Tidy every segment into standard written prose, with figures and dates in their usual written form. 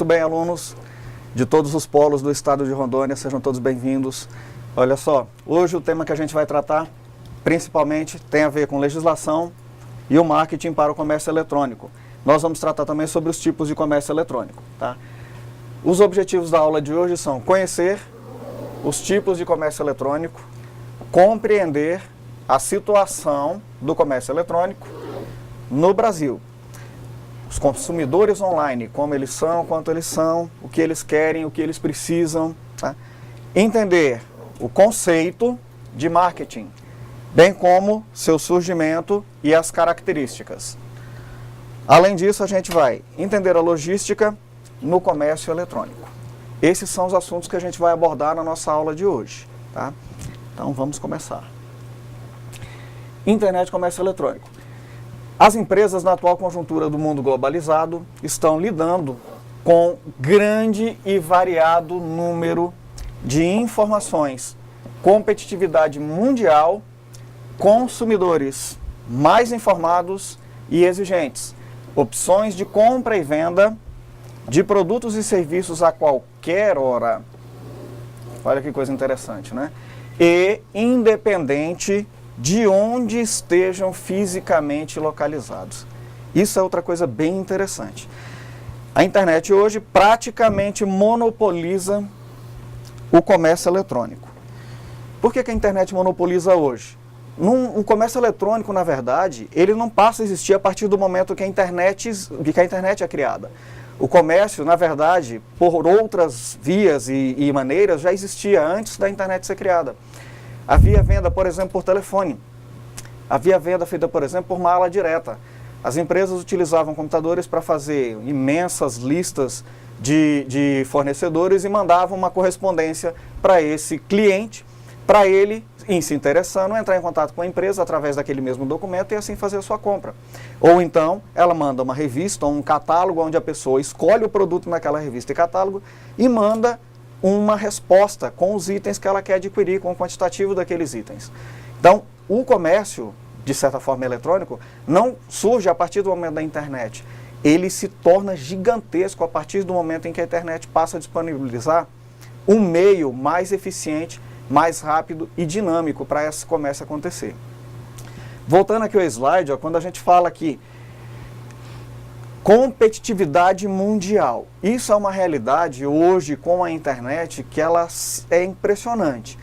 Muito bem, alunos de todos os polos do estado de Rondônia, sejam todos bem-vindos. Olha só, hoje o tema que a gente vai tratar, principalmente, tem a ver com legislação e o marketing para o comércio eletrônico. Nós vamos tratar também sobre os tipos de comércio eletrônico, tá? Os objetivos da aula de hoje são conhecer os tipos de comércio eletrônico, compreender a situação do comércio eletrônico no Brasil. Os consumidores online, como eles são, quanto eles são, o que eles querem, o que eles precisam, tá? Entender o conceito de marketing, bem como seu surgimento e as características. Além disso, a gente vai entender a logística no comércio eletrônico. Esses são os assuntos que a gente vai abordar na nossa aula de hoje, tá? Então vamos começar. Internet e comércio eletrônico. As empresas, na atual conjuntura do mundo globalizado, estão lidando com grande e variado número de informações, competitividade mundial, consumidores mais informados e exigentes, opções de compra e venda de produtos e serviços a qualquer hora. Olha que coisa interessante, né? E independente de onde estejam fisicamente localizados. Isso é outra coisa bem interessante. A internet hoje praticamente monopoliza o comércio eletrônico. Por que a internet monopoliza hoje? O comércio eletrônico, na verdade, ele não passa a existir a partir do momento que a internet é criada. O comércio, na verdade, por outras vias e maneiras, já existia antes da internet ser criada. Havia venda, por exemplo, por telefone. Havia venda feita, por exemplo, por mala direta. As empresas utilizavam computadores para fazer imensas listas de fornecedores e mandavam uma correspondência para esse cliente, para ele, em se interessando, entrar em contato com a empresa através daquele mesmo documento e assim fazer a sua compra. Ou então, ela manda uma revista ou um catálogo onde a pessoa escolhe o produto naquela revista e catálogo e manda uma resposta com os itens que ela quer adquirir, com o quantitativo daqueles itens. Então, o comércio, de certa forma eletrônico, não surge a partir do momento da internet. Ele se torna gigantesco a partir do momento em que a internet passa a disponibilizar um meio mais eficiente, mais rápido e dinâmico para esse comércio acontecer. Voltando aqui ao slide, ó, quando a gente fala aqui competitividade mundial. Isso é uma realidade hoje com a internet que ela é impressionante.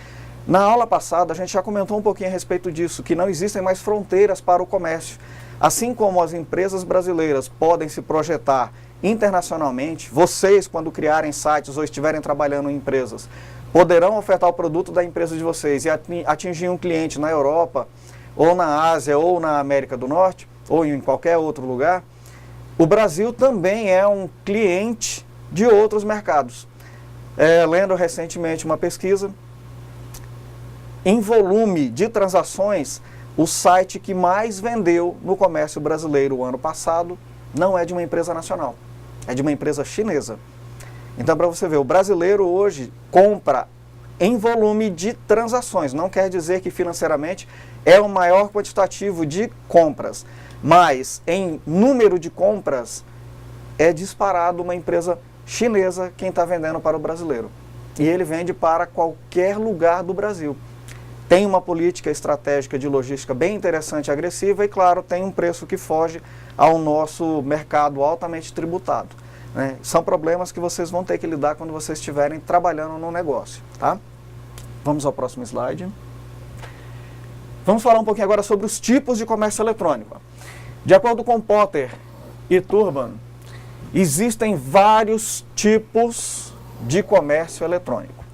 Na aula passada a gente já comentou um pouquinho a respeito disso, que não existem mais fronteiras para o comércio. Assim como as empresas brasileiras podem se projetar internacionalmente, vocês quando criarem sites ou estiverem trabalhando em empresas, poderão ofertar o produto da empresa de vocês e atingir um cliente na Europa, ou na Ásia, ou na América do Norte, ou em qualquer outro lugar. O Brasil também é um cliente de outros mercados. Lendo recentemente uma pesquisa, em volume de transações, o site que mais vendeu no comércio brasileiro o ano passado não é de uma empresa nacional, é de uma empresa chinesa. Então, para você ver, o brasileiro hoje compra em volume de transações. Não quer dizer que financeiramente é o maior quantitativo de compras, mas em número de compras é disparado uma empresa chinesa quem está vendendo para o brasileiro. E ele vende para qualquer lugar do Brasil. Tem uma política estratégica de logística bem interessante e agressiva e, claro, tem um preço que foge ao nosso mercado altamente tributado. Né? São problemas que vocês vão ter que lidar quando vocês estiverem trabalhando no negócio, tá? Vamos ao próximo slide. Vamos falar um pouquinho agora sobre os tipos de comércio eletrônico. De acordo com Potter e Turban, existem vários tipos de comércio eletrônico.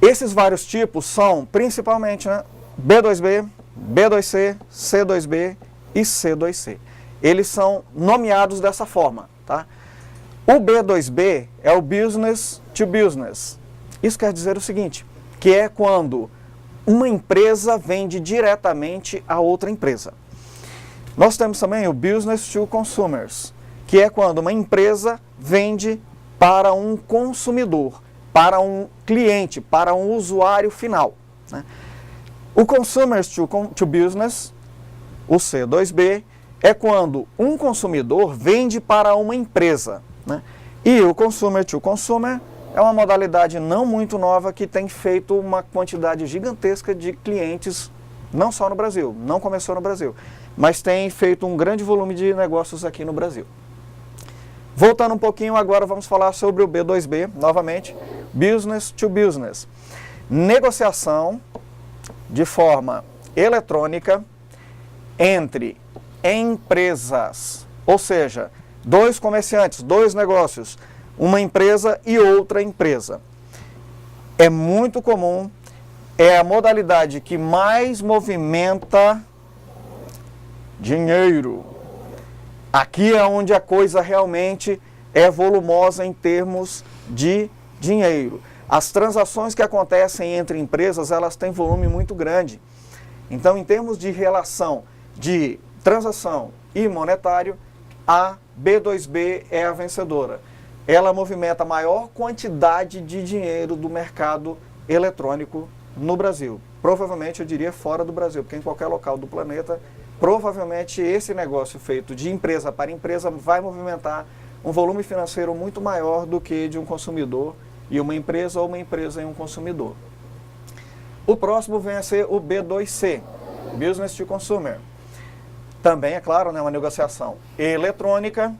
Esses vários tipos são principalmente, né, B2B, B2C, C2B e C2C. Eles são nomeados dessa forma, tá? O B2B é o Business to Business. Isso quer dizer o seguinte, que é quando uma empresa vende diretamente a outra empresa. Nós temos também o Business to Consumers, que é quando uma empresa vende para um consumidor, para um cliente, para um usuário final, né? O Consumers to Business, o C2B, é quando um consumidor vende para uma empresa, né? E o consumer to consumer é uma modalidade não muito nova que tem feito uma quantidade gigantesca de clientes, não só no Brasil, não começou no Brasil, mas tem feito um grande volume de negócios aqui no Brasil. Voltando um pouquinho, agora vamos falar sobre o B2B, novamente, Business to Business. Negociação de forma eletrônica entre empresas, ou seja, dois comerciantes, dois negócios, uma empresa e outra empresa. É muito comum, é a modalidade que mais movimenta dinheiro. Aqui é onde a coisa realmente é volumosa em termos de dinheiro. As transações que acontecem entre empresas, elas têm volume muito grande. Então, em termos de relação de transação e monetário, a B2B é a vencedora. Ela movimenta a maior quantidade de dinheiro do mercado eletrônico no Brasil. Provavelmente, eu diria fora do Brasil, porque em qualquer local do planeta, provavelmente esse negócio feito de empresa para empresa vai movimentar um volume financeiro muito maior do que de um consumidor e uma empresa ou uma empresa e um consumidor. O próximo vem a ser o B2C, Business to Consumer. Também, é claro, né, uma negociação eletrônica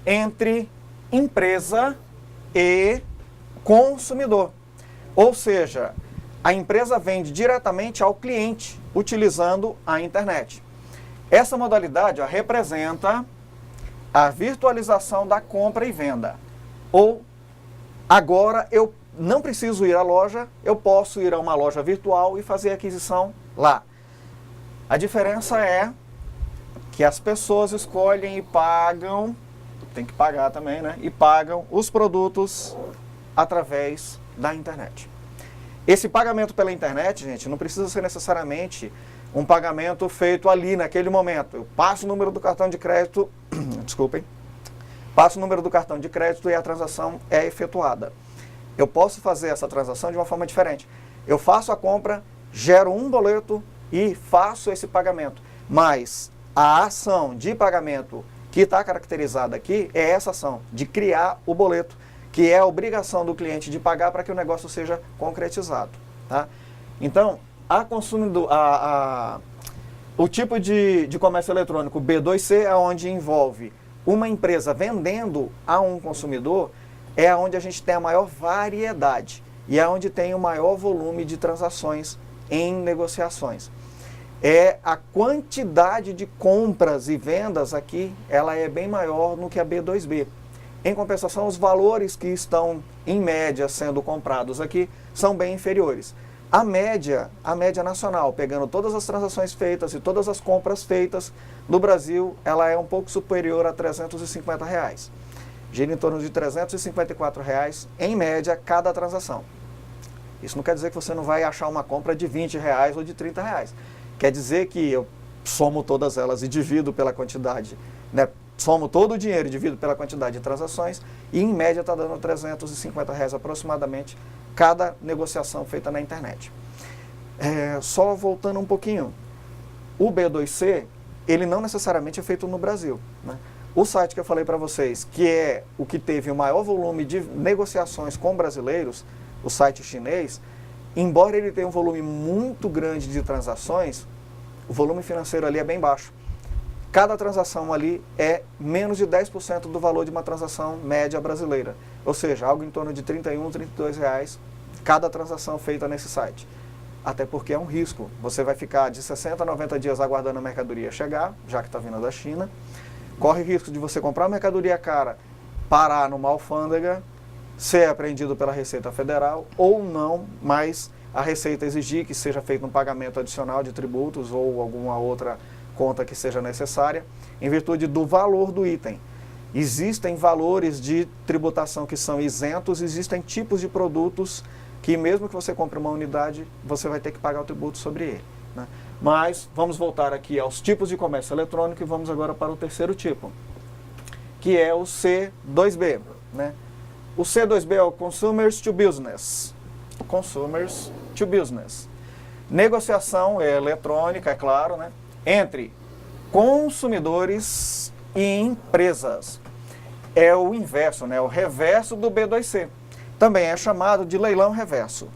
entre empresa e consumidor. Ou seja, a empresa vende diretamente ao cliente utilizando a internet. Essa modalidade representa a virtualização da compra e venda. Ou agora eu não preciso ir à loja, eu posso ir a uma loja virtual e fazer a aquisição lá. A diferença é que as pessoas escolhem e pagam, tem que pagar também, né? E pagam os produtos através da internet. Esse pagamento pela internet, gente, não precisa ser necessariamente um pagamento feito ali naquele momento. Eu passo o número do cartão de crédito, desculpem, passo o número do cartão de crédito e a transação é efetuada. Eu posso fazer essa transação de uma forma diferente. Eu faço a compra, gero um boleto e faço esse pagamento. Mas a ação de pagamento que está caracterizada aqui é essa ação de criar o boleto, que é a obrigação do cliente de pagar para que o negócio seja concretizado. Tá? Então, o tipo de comércio eletrônico B2C é onde envolve uma empresa vendendo a um consumidor, é onde a gente tem a maior variedade e é onde tem o maior volume de transações em negociações. A quantidade de compras e vendas aqui, ela é bem maior no que a B2B. Em compensação, os valores que estão, em média, sendo comprados aqui, são bem inferiores. A média nacional, pegando todas as transações feitas e todas as compras feitas no Brasil, ela é um pouco superior a R$350. Gira em torno de R$354, em média, cada transação. Isso não quer dizer que você não vai achar uma compra de R$20 ou de R$30. Quer dizer que eu somo todas elas e divido pela quantidade, né? Somo todo o dinheiro e divido pela quantidade de transações e, em média, está dando R$350 aproximadamente cada negociação feita na internet. Só voltando um pouquinho, o B2C, ele não necessariamente é feito no Brasil, né? O site que eu falei para vocês, que é o que teve o maior volume de negociações com brasileiros, o site chinês, embora ele tenha um volume muito grande de transações, o volume financeiro ali é bem baixo. Cada transação ali é menos de 10% do valor de uma transação média brasileira. Ou seja, algo em torno de R$31, R$32 cada transação feita nesse site. Até porque é um risco. Você vai ficar de 60 a 90 dias aguardando a mercadoria chegar, já que está vindo da China. Corre risco de você comprar mercadoria cara, parar numa alfândega, ser apreendido pela Receita Federal ou não, mas a Receita exigir que seja feito um pagamento adicional de tributos ou alguma outra conta que seja necessária, em virtude do valor do item. Existem valores de tributação que são isentos, existem tipos de produtos que mesmo que você compre uma unidade, você vai ter que pagar o tributo sobre ele, né? Mas vamos voltar aqui aos tipos de comércio eletrônico e vamos agora para o terceiro tipo, que é o C2B, né? O C2B é o Consumers to Business. Consumers to Business. Negociação eletrônica, é claro, né? Entre consumidores e empresas. é o inverso, né? O reverso do B2C. Também é chamado de leilão reverso.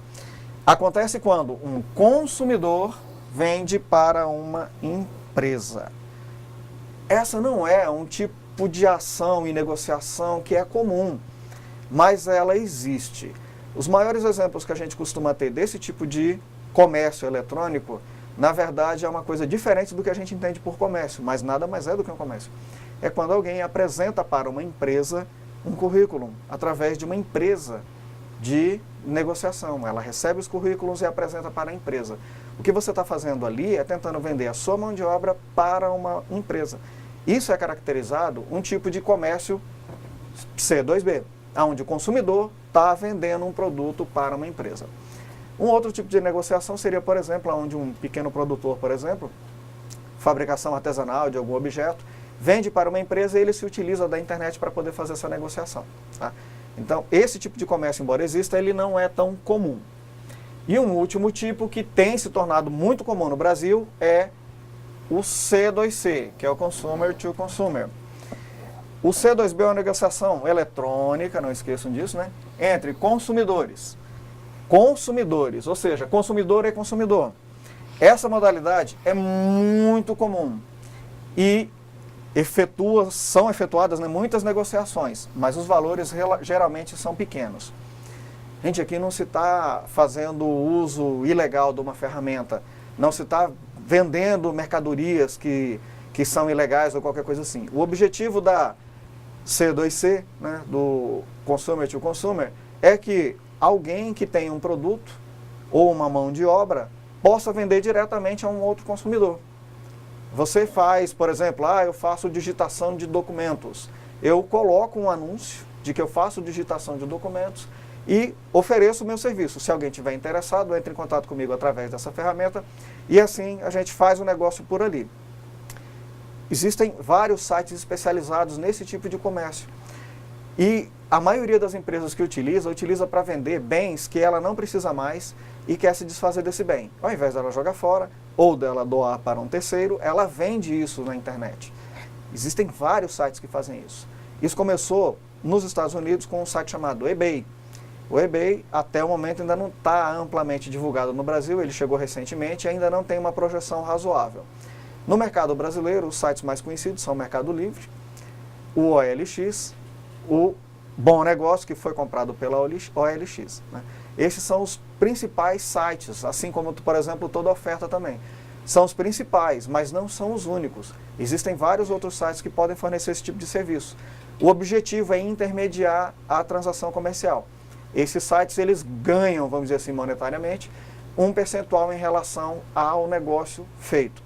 Acontece quando um consumidor vende para uma empresa. Essa não é um tipo de ação e negociação que é comum, mas ela existe. Os maiores exemplos que a gente costuma ter desse tipo de comércio eletrônico, na verdade é uma coisa diferente do que a gente entende por comércio, mas nada mais é do que um comércio. É quando alguém apresenta para uma empresa um currículo, através de uma empresa de negociação. Ela recebe os currículos e apresenta para a empresa. O que você está fazendo ali é tentando vender a sua mão de obra para uma empresa. Isso é caracterizado um tipo de comércio C2B, onde o consumidor está vendendo um produto para uma empresa. Um outro tipo de negociação seria, por exemplo, onde um pequeno produtor, por exemplo, fabricação artesanal de algum objeto, vende para uma empresa e ele se utiliza da internet para poder fazer essa negociação. Tá? Então, esse tipo de comércio, embora exista, ele não é tão comum. E um último tipo que tem se tornado muito comum no Brasil é o C2C, que é o Consumer to Consumer. O C2B é uma negociação eletrônica, não esqueçam disso, né? Entre consumidores. Consumidores, ou seja, consumidor é consumidor. Essa modalidade é muito comum e são efetuadas, né, muitas negociações, mas os valores geralmente são pequenos. Gente, aqui não se está fazendo uso ilegal de uma ferramenta, não se está vendendo mercadorias que são ilegais ou qualquer coisa assim. O objetivo da C2C, né, do Consumer to Consumer, é que alguém que tem um produto ou uma mão de obra possa vender diretamente a um outro consumidor. Você faz, por exemplo, eu faço digitação de documentos. Eu coloco um anúncio de que eu faço digitação de documentos e ofereço o meu serviço. Se alguém estiver interessado, entre em contato comigo através dessa ferramenta e assim a gente faz o negócio por ali. Existem vários sites especializados nesse tipo de comércio. E a maioria das empresas que utiliza para vender bens que ela não precisa mais e quer se desfazer desse bem. Ao invés dela jogar fora ou dela doar para um terceiro, ela vende isso na internet. Existem vários sites que fazem isso. Isso começou nos Estados Unidos com um site chamado eBay. O eBay, até o momento, ainda não está amplamente divulgado no Brasil, ele chegou recentemente e ainda não tem uma projeção razoável. No mercado brasileiro, os sites mais conhecidos são o Mercado Livre, o OLX, o Bom Negócio, que foi comprado pela OLX. Né? Esses são os principais sites, assim como, por exemplo, Toda Oferta também. São os principais, mas não são os únicos. Existem vários outros sites que podem fornecer esse tipo de serviço. O objetivo é intermediar a transação comercial. Esses sites, eles ganham, vamos dizer assim, monetariamente, um percentual em relação ao negócio feito.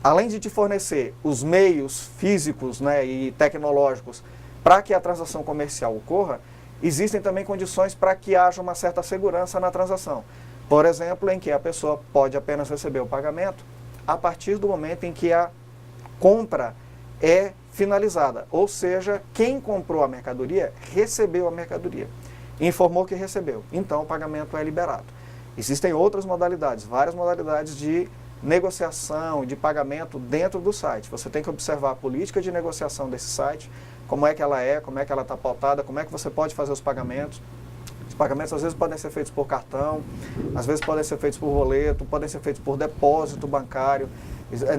Além de te fornecer os meios físicos, né, e tecnológicos para que a transação comercial ocorra, existem também condições para que haja uma certa segurança na transação. Por exemplo, em que a pessoa pode apenas receber o pagamento a partir do momento em que a compra é finalizada. Ou seja, quem comprou a mercadoria recebeu a mercadoria, informou que recebeu. Então o pagamento é liberado. Existem outras modalidades, várias modalidades de negociação, de pagamento dentro do site. Você tem que observar a política de negociação desse site, como é que ela está pautada, como é que você pode fazer os pagamentos. Os pagamentos às vezes podem ser feitos por cartão, às vezes podem ser feitos por boleto, podem ser feitos por depósito bancário.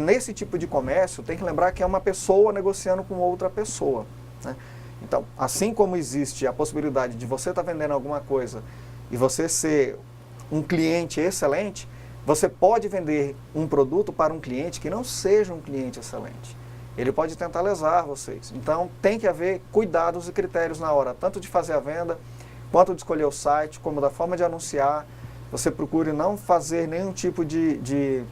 Nesse tipo de comércio, tem que lembrar que é uma pessoa negociando com outra pessoa. Né? Então, assim como existe a possibilidade de você estar vendendo alguma coisa e você ser um cliente excelente, você pode vender um produto para um cliente que não seja um cliente excelente. Ele pode tentar lesar vocês. Então, tem que haver cuidados e critérios na hora, tanto de fazer a venda, quanto de escolher o site, como da forma de anunciar. Você procure não fazer nenhum tipo de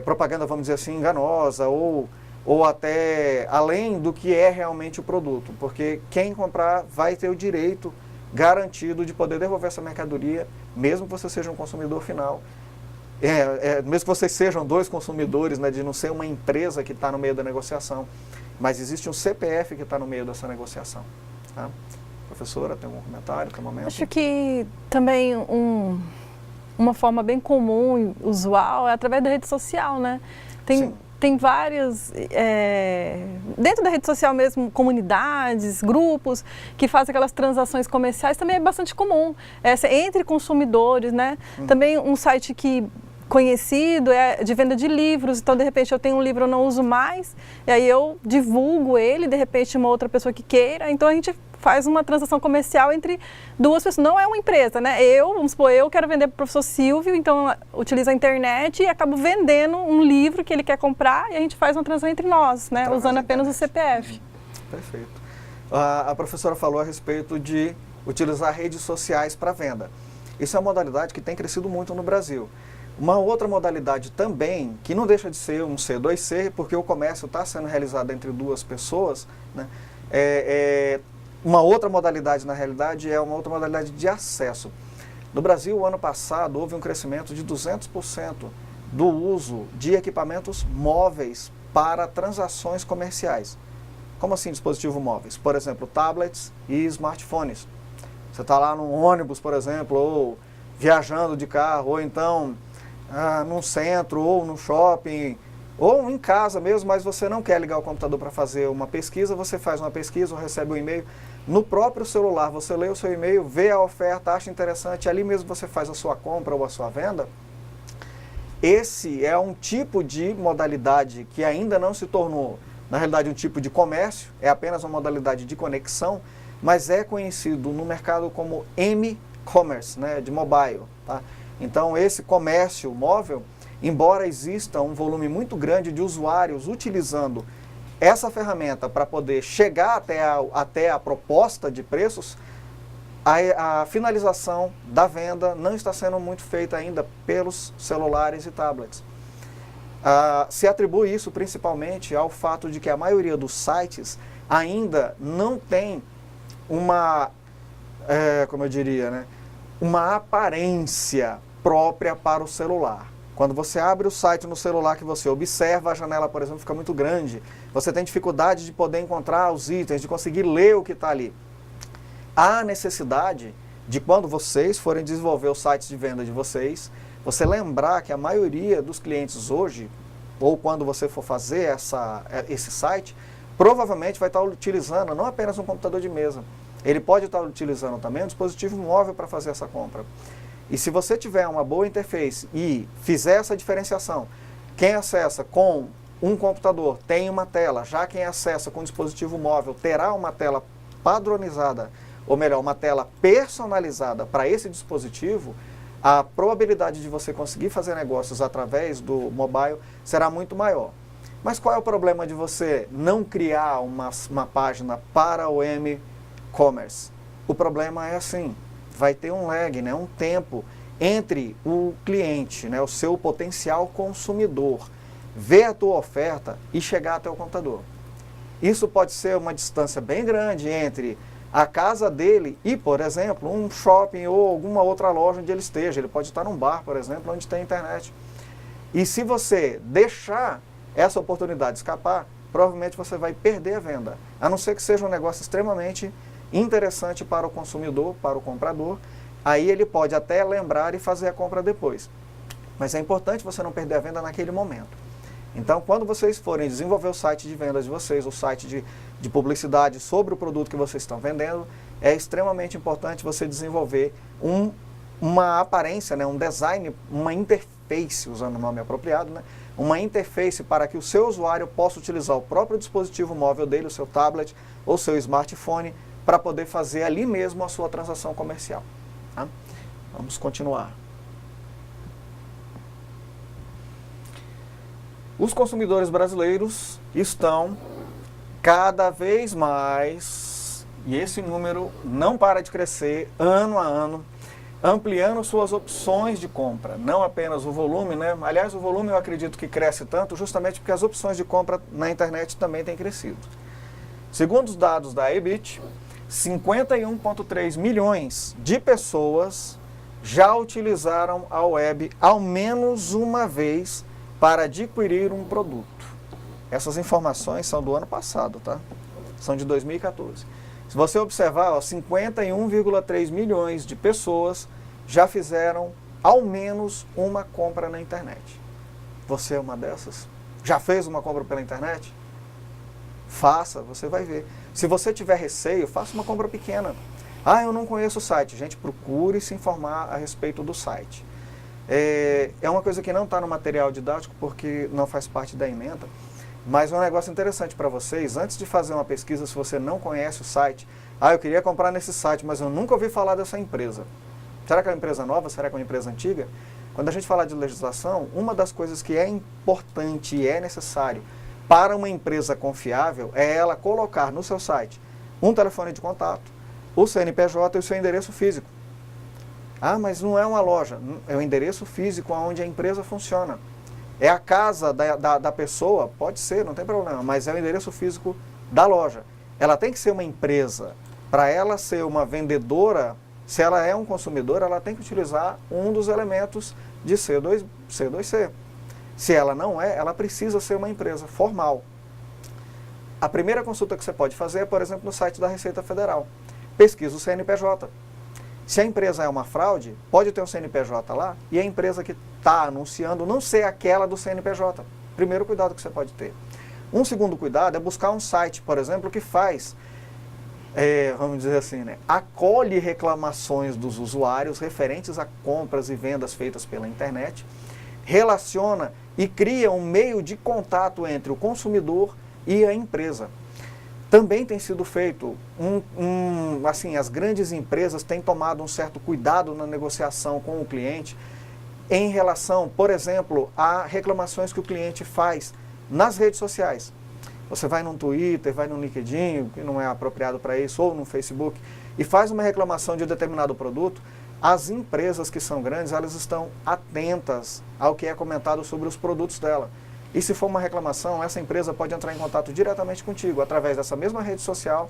propaganda, vamos dizer assim, enganosa, ou até além do que é realmente o produto. Porque quem comprar vai ter o direito garantido de poder devolver essa mercadoria, mesmo que você seja um consumidor final. Mesmo que vocês sejam dois consumidores, né, de não ser uma empresa que está no meio da negociação, mas existe um CPF que está no meio dessa negociação. Tá? Professora, tem algum comentário até o momento? Acho que também uma forma bem comum e usual é através da rede social, né? tem várias, dentro da rede social mesmo, comunidades, grupos que fazem aquelas transações comerciais, também é bastante comum, entre consumidores, né? Também um site conhecido é de venda de livros, então de repente eu tenho um livro, eu não uso mais, e aí eu divulgo ele, de repente uma outra pessoa que queira, então a gente faz uma transação comercial entre duas pessoas, não é uma empresa, né? Vamos supor, eu quero vender para o professor Silvio, então utilizo a internet e acabo vendendo um livro que ele quer comprar e a gente faz uma transação entre nós, né? Usando apenas o CPF. Perfeito. A professora falou a respeito de utilizar redes sociais para venda. Isso é uma modalidade que tem crescido muito no Brasil. Uma outra modalidade também, que não deixa de ser um C2C, porque o comércio está sendo realizado entre duas pessoas, né? Uma outra modalidade, na realidade, é uma outra modalidade de acesso. No Brasil, o ano passado, houve um crescimento de 200% do uso de equipamentos móveis para transações comerciais. Como assim dispositivos móveis? Por exemplo, tablets e smartphones. Você está lá num ônibus, por exemplo, ou viajando de carro, ou então num centro, ou no shopping, ou em casa mesmo, mas você não quer ligar o computador para fazer uma pesquisa, você faz uma pesquisa ou recebe um e-mail. No próprio celular, você lê o seu e-mail, vê a oferta, acha interessante, ali mesmo você faz a sua compra ou a sua venda. Esse é um tipo de modalidade que ainda não se tornou, na realidade, um tipo de comércio, é apenas uma modalidade de conexão, mas é conhecido no mercado como m-commerce, né, de mobile. Tá? Então, esse comércio móvel, embora exista um volume muito grande de usuários utilizando essa ferramenta para poder chegar até a proposta de preços, a finalização da venda não está sendo muito feita ainda pelos celulares e tablets. Se atribui isso principalmente ao fato de que a maioria dos sites ainda não tem uma, como eu diria, né, uma aparência própria para o celular. Quando você abre o site no celular que você observa, a janela, por exemplo, fica muito grande. Você tem dificuldade de poder encontrar os itens, de conseguir ler o que está ali. Há necessidade de, quando vocês forem desenvolver os sites de venda de vocês, você lembrar que a maioria dos clientes hoje, ou quando você for fazer esse site, provavelmente vai estar utilizando não apenas um computador de mesa. Ele pode estar utilizando também um dispositivo móvel para fazer essa compra. E se você tiver uma boa interface e fizer essa diferenciação, quem acessa com um computador tem uma tela, já quem acessa com um dispositivo móvel terá uma tela padronizada, ou melhor, uma tela personalizada para esse dispositivo, a probabilidade de você conseguir fazer negócios através do mobile será muito maior. Mas qual é o problema de você não criar uma página para o m-commerce? O problema é assim, vai ter um lag, né, um tempo entre o cliente, né, o seu potencial consumidor, ver a tua oferta e chegar até o computador. Isso pode ser uma distância bem grande entre a casa dele e, por exemplo, um shopping ou alguma outra loja onde ele esteja. Ele pode estar num bar, por exemplo, onde tem internet. E se você deixar essa oportunidade escapar, provavelmente você vai perder a venda. A não ser que seja um negócio extremamente interessante para o consumidor, para o comprador, aí ele pode até lembrar e fazer a compra depois. Mas é importante você não perder a venda naquele momento. Então, quando vocês forem desenvolver o site de vendas de vocês, o site de publicidade sobre o produto que vocês estão vendendo, é extremamente importante você desenvolver uma aparência, né, um design, uma interface, usando o nome apropriado, né, uma interface para que o seu usuário possa utilizar o próprio dispositivo móvel dele, o seu tablet ou seu smartphone, para poder fazer ali mesmo a sua transação comercial. Tá? Vamos continuar. Os consumidores brasileiros estão cada vez mais, e esse número não para de crescer ano a ano, ampliando suas opções de compra, não apenas o volume, né? Aliás, o volume eu acredito que cresce tanto justamente porque as opções de compra na internet também têm crescido. Segundo os dados da Ebit, 51,3 milhões de pessoas já utilizaram a web ao menos uma vez para adquirir um produto. Essas informações são do ano passado, tá? São de 2014. Se você observar, 51,3 milhões de pessoas já fizeram ao menos uma compra na internet. Você é uma dessas? Já fez uma compra pela internet? Faça, você vai ver. Se você tiver receio, faça uma compra pequena. Ah, eu não conheço o site. Gente, procure se informar a respeito do site. É uma coisa que não está no material didático porque não faz parte da ementa, mas é um negócio interessante para vocês. Antes de fazer uma pesquisa, se você não conhece o site, eu queria comprar nesse site, mas eu nunca ouvi falar dessa empresa. Será que é uma empresa nova? Será que é uma empresa antiga? Quando a gente fala de legislação, uma das coisas que é importante e é necessário para uma empresa confiável é ela colocar no seu site um telefone de contato, o CNPJ e o seu endereço físico. Ah, mas não é uma loja, é o endereço físico onde a empresa funciona. É a casa da pessoa, pode ser, não tem problema, mas é o endereço físico da loja. Ela tem que ser uma empresa. Para ela ser uma vendedora, se ela é um consumidor, ela tem que utilizar um dos elementos de C2C. Se ela não é, ela precisa ser uma empresa formal. A primeira consulta que você pode fazer é, por exemplo, no site da Receita Federal. Pesquisa o CNPJ. Se a empresa é uma fraude, pode ter um CNPJ lá e a empresa que está anunciando não ser aquela do CNPJ. Primeiro cuidado que você pode ter. Um segundo cuidado é buscar um site, por exemplo, que faz, vamos dizer assim, acolhe reclamações dos usuários referentes a compras e vendas feitas pela internet, relaciona e cria um meio de contato entre o consumidor e a empresa. Também tem sido feito, assim, as grandes empresas têm tomado um certo cuidado na negociação com o cliente em relação, por exemplo, a reclamações que o cliente faz nas redes sociais. Você vai no Twitter, vai no LinkedIn, que não é apropriado para isso, ou no Facebook, e faz uma reclamação de determinado produto, as empresas que são grandes, elas estão atentas ao que é comentado sobre os produtos dela. E se for uma reclamação, essa empresa pode entrar em contato diretamente contigo, através dessa mesma rede social,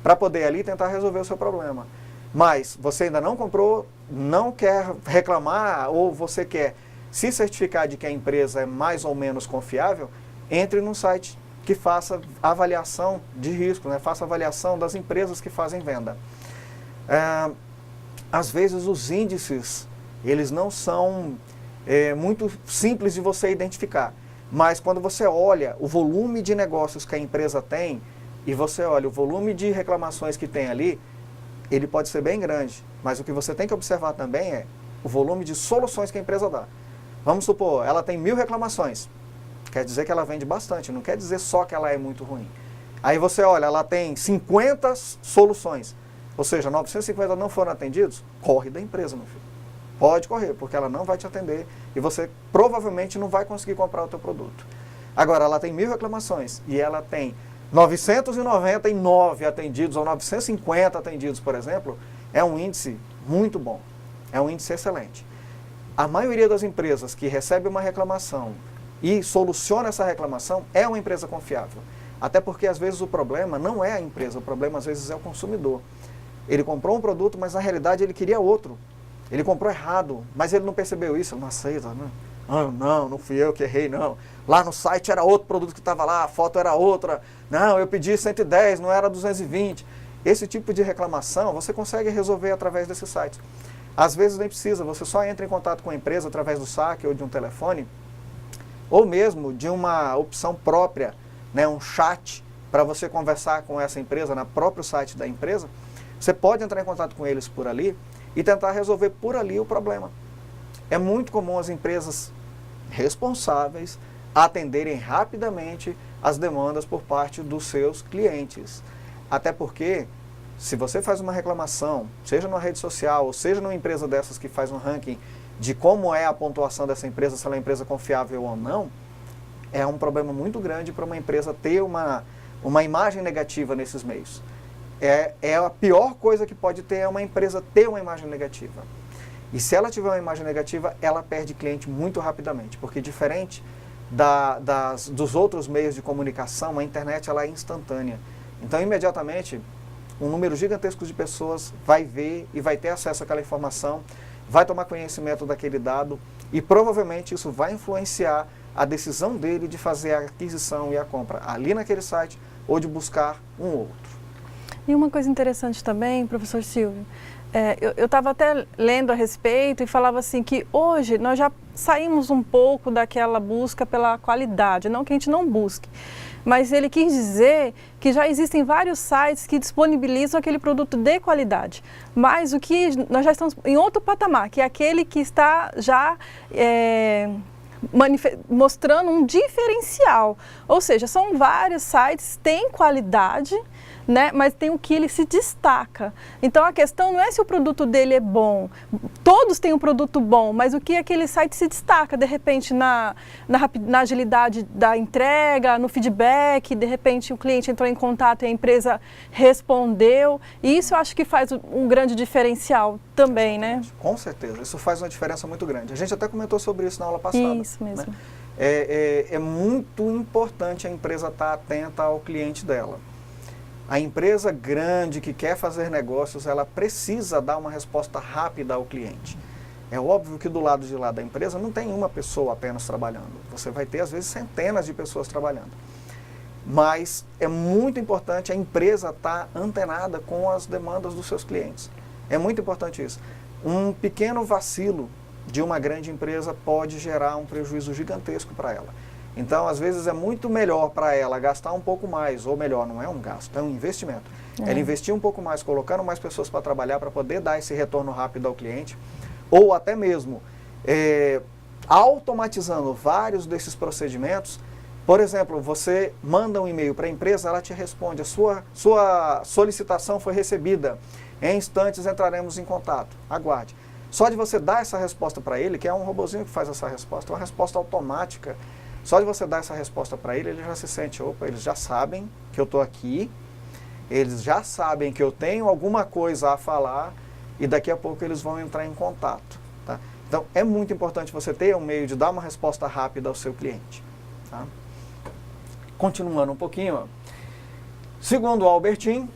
para poder ali tentar resolver o seu problema. Mas você ainda não comprou, não quer reclamar, ou você quer se certificar de que a empresa é mais ou menos confiável, entre num site que faça avaliação de risco, faça avaliação das empresas que fazem venda. Às vezes os índices, eles não são muito simples de você identificar. Mas quando você olha o volume de negócios que a empresa tem e você olha o volume de reclamações que tem ali, ele pode ser bem grande. Mas o que você tem que observar também é o volume de soluções que a empresa dá. Vamos supor, ela tem 1000 reclamações. Quer dizer que ela vende bastante, não quer dizer só que ela é muito ruim. Aí você olha, ela tem 50 soluções. Ou seja, 950 não foram atendidos, corre da empresa, meu filho. Pode correr, porque ela não vai te atender e você provavelmente não vai conseguir comprar o teu produto. Agora, ela tem 1000 reclamações e ela tem 999 atendidos ou 950 atendidos, por exemplo, é um índice muito bom, é um índice excelente. A maioria das empresas que recebe uma reclamação e soluciona essa reclamação é uma empresa confiável. Até porque às vezes o problema não é a empresa, o problema às vezes é o consumidor. Ele comprou um produto, mas na realidade ele queria outro. Ele comprou errado, mas ele não percebeu isso, ele não aceita, né? Não fui eu que errei, não. Lá no site era outro produto que estava lá, a foto era outra. Não, eu pedi 110, não era 220. Esse tipo de reclamação você consegue resolver através desses sites. Às vezes nem precisa, você só entra em contato com a empresa através do saque ou de um telefone, ou mesmo de uma opção própria, um chat, para você conversar com essa empresa no próprio site da empresa. Você pode entrar em contato com eles por ali e tentar resolver por ali o problema. É muito comum as empresas responsáveis atenderem rapidamente as demandas por parte dos seus clientes. Até porque, se você faz uma reclamação, seja numa rede social, ou seja numa empresa dessas que faz um ranking de como é a pontuação dessa empresa, se ela é uma empresa confiável ou não, é um problema muito grande para uma empresa ter uma imagem negativa nesses meios. É a pior coisa que pode ter, é uma empresa ter uma imagem negativa. E se ela tiver uma imagem negativa, ela perde cliente muito rapidamente, porque diferente dos outros meios de comunicação, a internet ela é instantânea. Então, imediatamente, um número gigantesco de pessoas vai ver e vai ter acesso àquela informação, vai tomar conhecimento daquele dado e provavelmente isso vai influenciar a decisão dele de fazer a aquisição e a compra ali naquele site ou de buscar um outro. E uma coisa interessante também, professor Silvio, Eu estava até lendo a respeito e falava assim que hoje nós já saímos um pouco daquela busca pela qualidade, não que a gente não busque, mas ele quis dizer que já existem vários sites que disponibilizam aquele produto de qualidade, mas o que nós já estamos em outro patamar, que é aquele que está já mostrando um diferencial, ou seja, são vários sites, têm qualidade, né, mas tem o que ele se destaca. Então a questão não é se o produto dele é bom, todos têm um produto bom, mas o que aquele site se destaca, de repente na agilidade da entrega, no feedback, de repente o cliente entrou em contato e a empresa respondeu, e isso eu acho que faz um grande diferencial também, né? Com certeza, isso faz uma diferença muito grande. A gente até comentou sobre isso na aula passada. Isso mesmo. Né? É muito importante a empresa estar atenta ao cliente dela. A empresa grande que quer fazer negócios, ela precisa dar uma resposta rápida ao cliente. É óbvio que do lado de lá da empresa não tem uma pessoa apenas trabalhando. Você vai ter, às vezes, centenas de pessoas trabalhando. Mas é muito importante a empresa estar antenada com as demandas dos seus clientes. É muito importante isso. Um pequeno vacilo de uma grande empresa pode gerar um prejuízo gigantesco para ela. Então, às vezes, é muito melhor para ela gastar um pouco mais, ou melhor, não é um gasto, é um investimento. Ela investir um pouco mais, colocando mais pessoas para trabalhar, para poder dar esse retorno rápido ao cliente, ou até mesmo automatizando vários desses procedimentos. Por exemplo, você manda um e-mail para a empresa, ela te responde, a sua solicitação foi recebida, em instantes entraremos em contato, aguarde. Só de você dar essa resposta para ele, que é um robozinho que faz essa resposta, uma resposta automática, só de você dar essa resposta para ele, ele já se sente, opa, eles já sabem que eu estou aqui, eles já sabem que eu tenho alguma coisa a falar e daqui a pouco eles vão entrar em contato. Tá? Então, é muito importante você ter um meio de dar uma resposta rápida ao seu cliente. Tá? Continuando um pouquinho, ó. Segundo Albertin,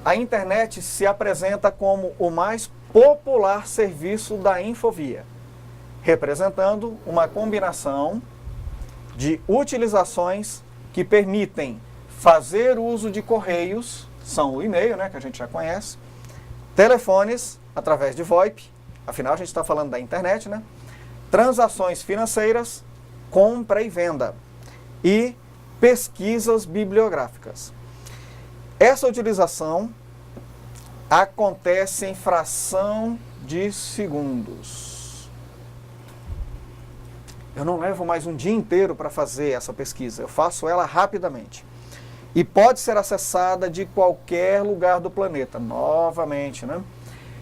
a internet se apresenta como o mais popular serviço da infovia, representando uma combinação de utilizações que permitem fazer uso de correios, são o e-mail, né, que a gente já conhece, telefones através de VoIP, afinal a gente está falando da internet, né, transações financeiras, compra e venda e pesquisas bibliográficas. Essa utilização acontece em fração de segundos. Eu não levo mais um dia inteiro para fazer essa pesquisa, eu faço ela rapidamente. E pode ser acessada de qualquer lugar do planeta, novamente, né?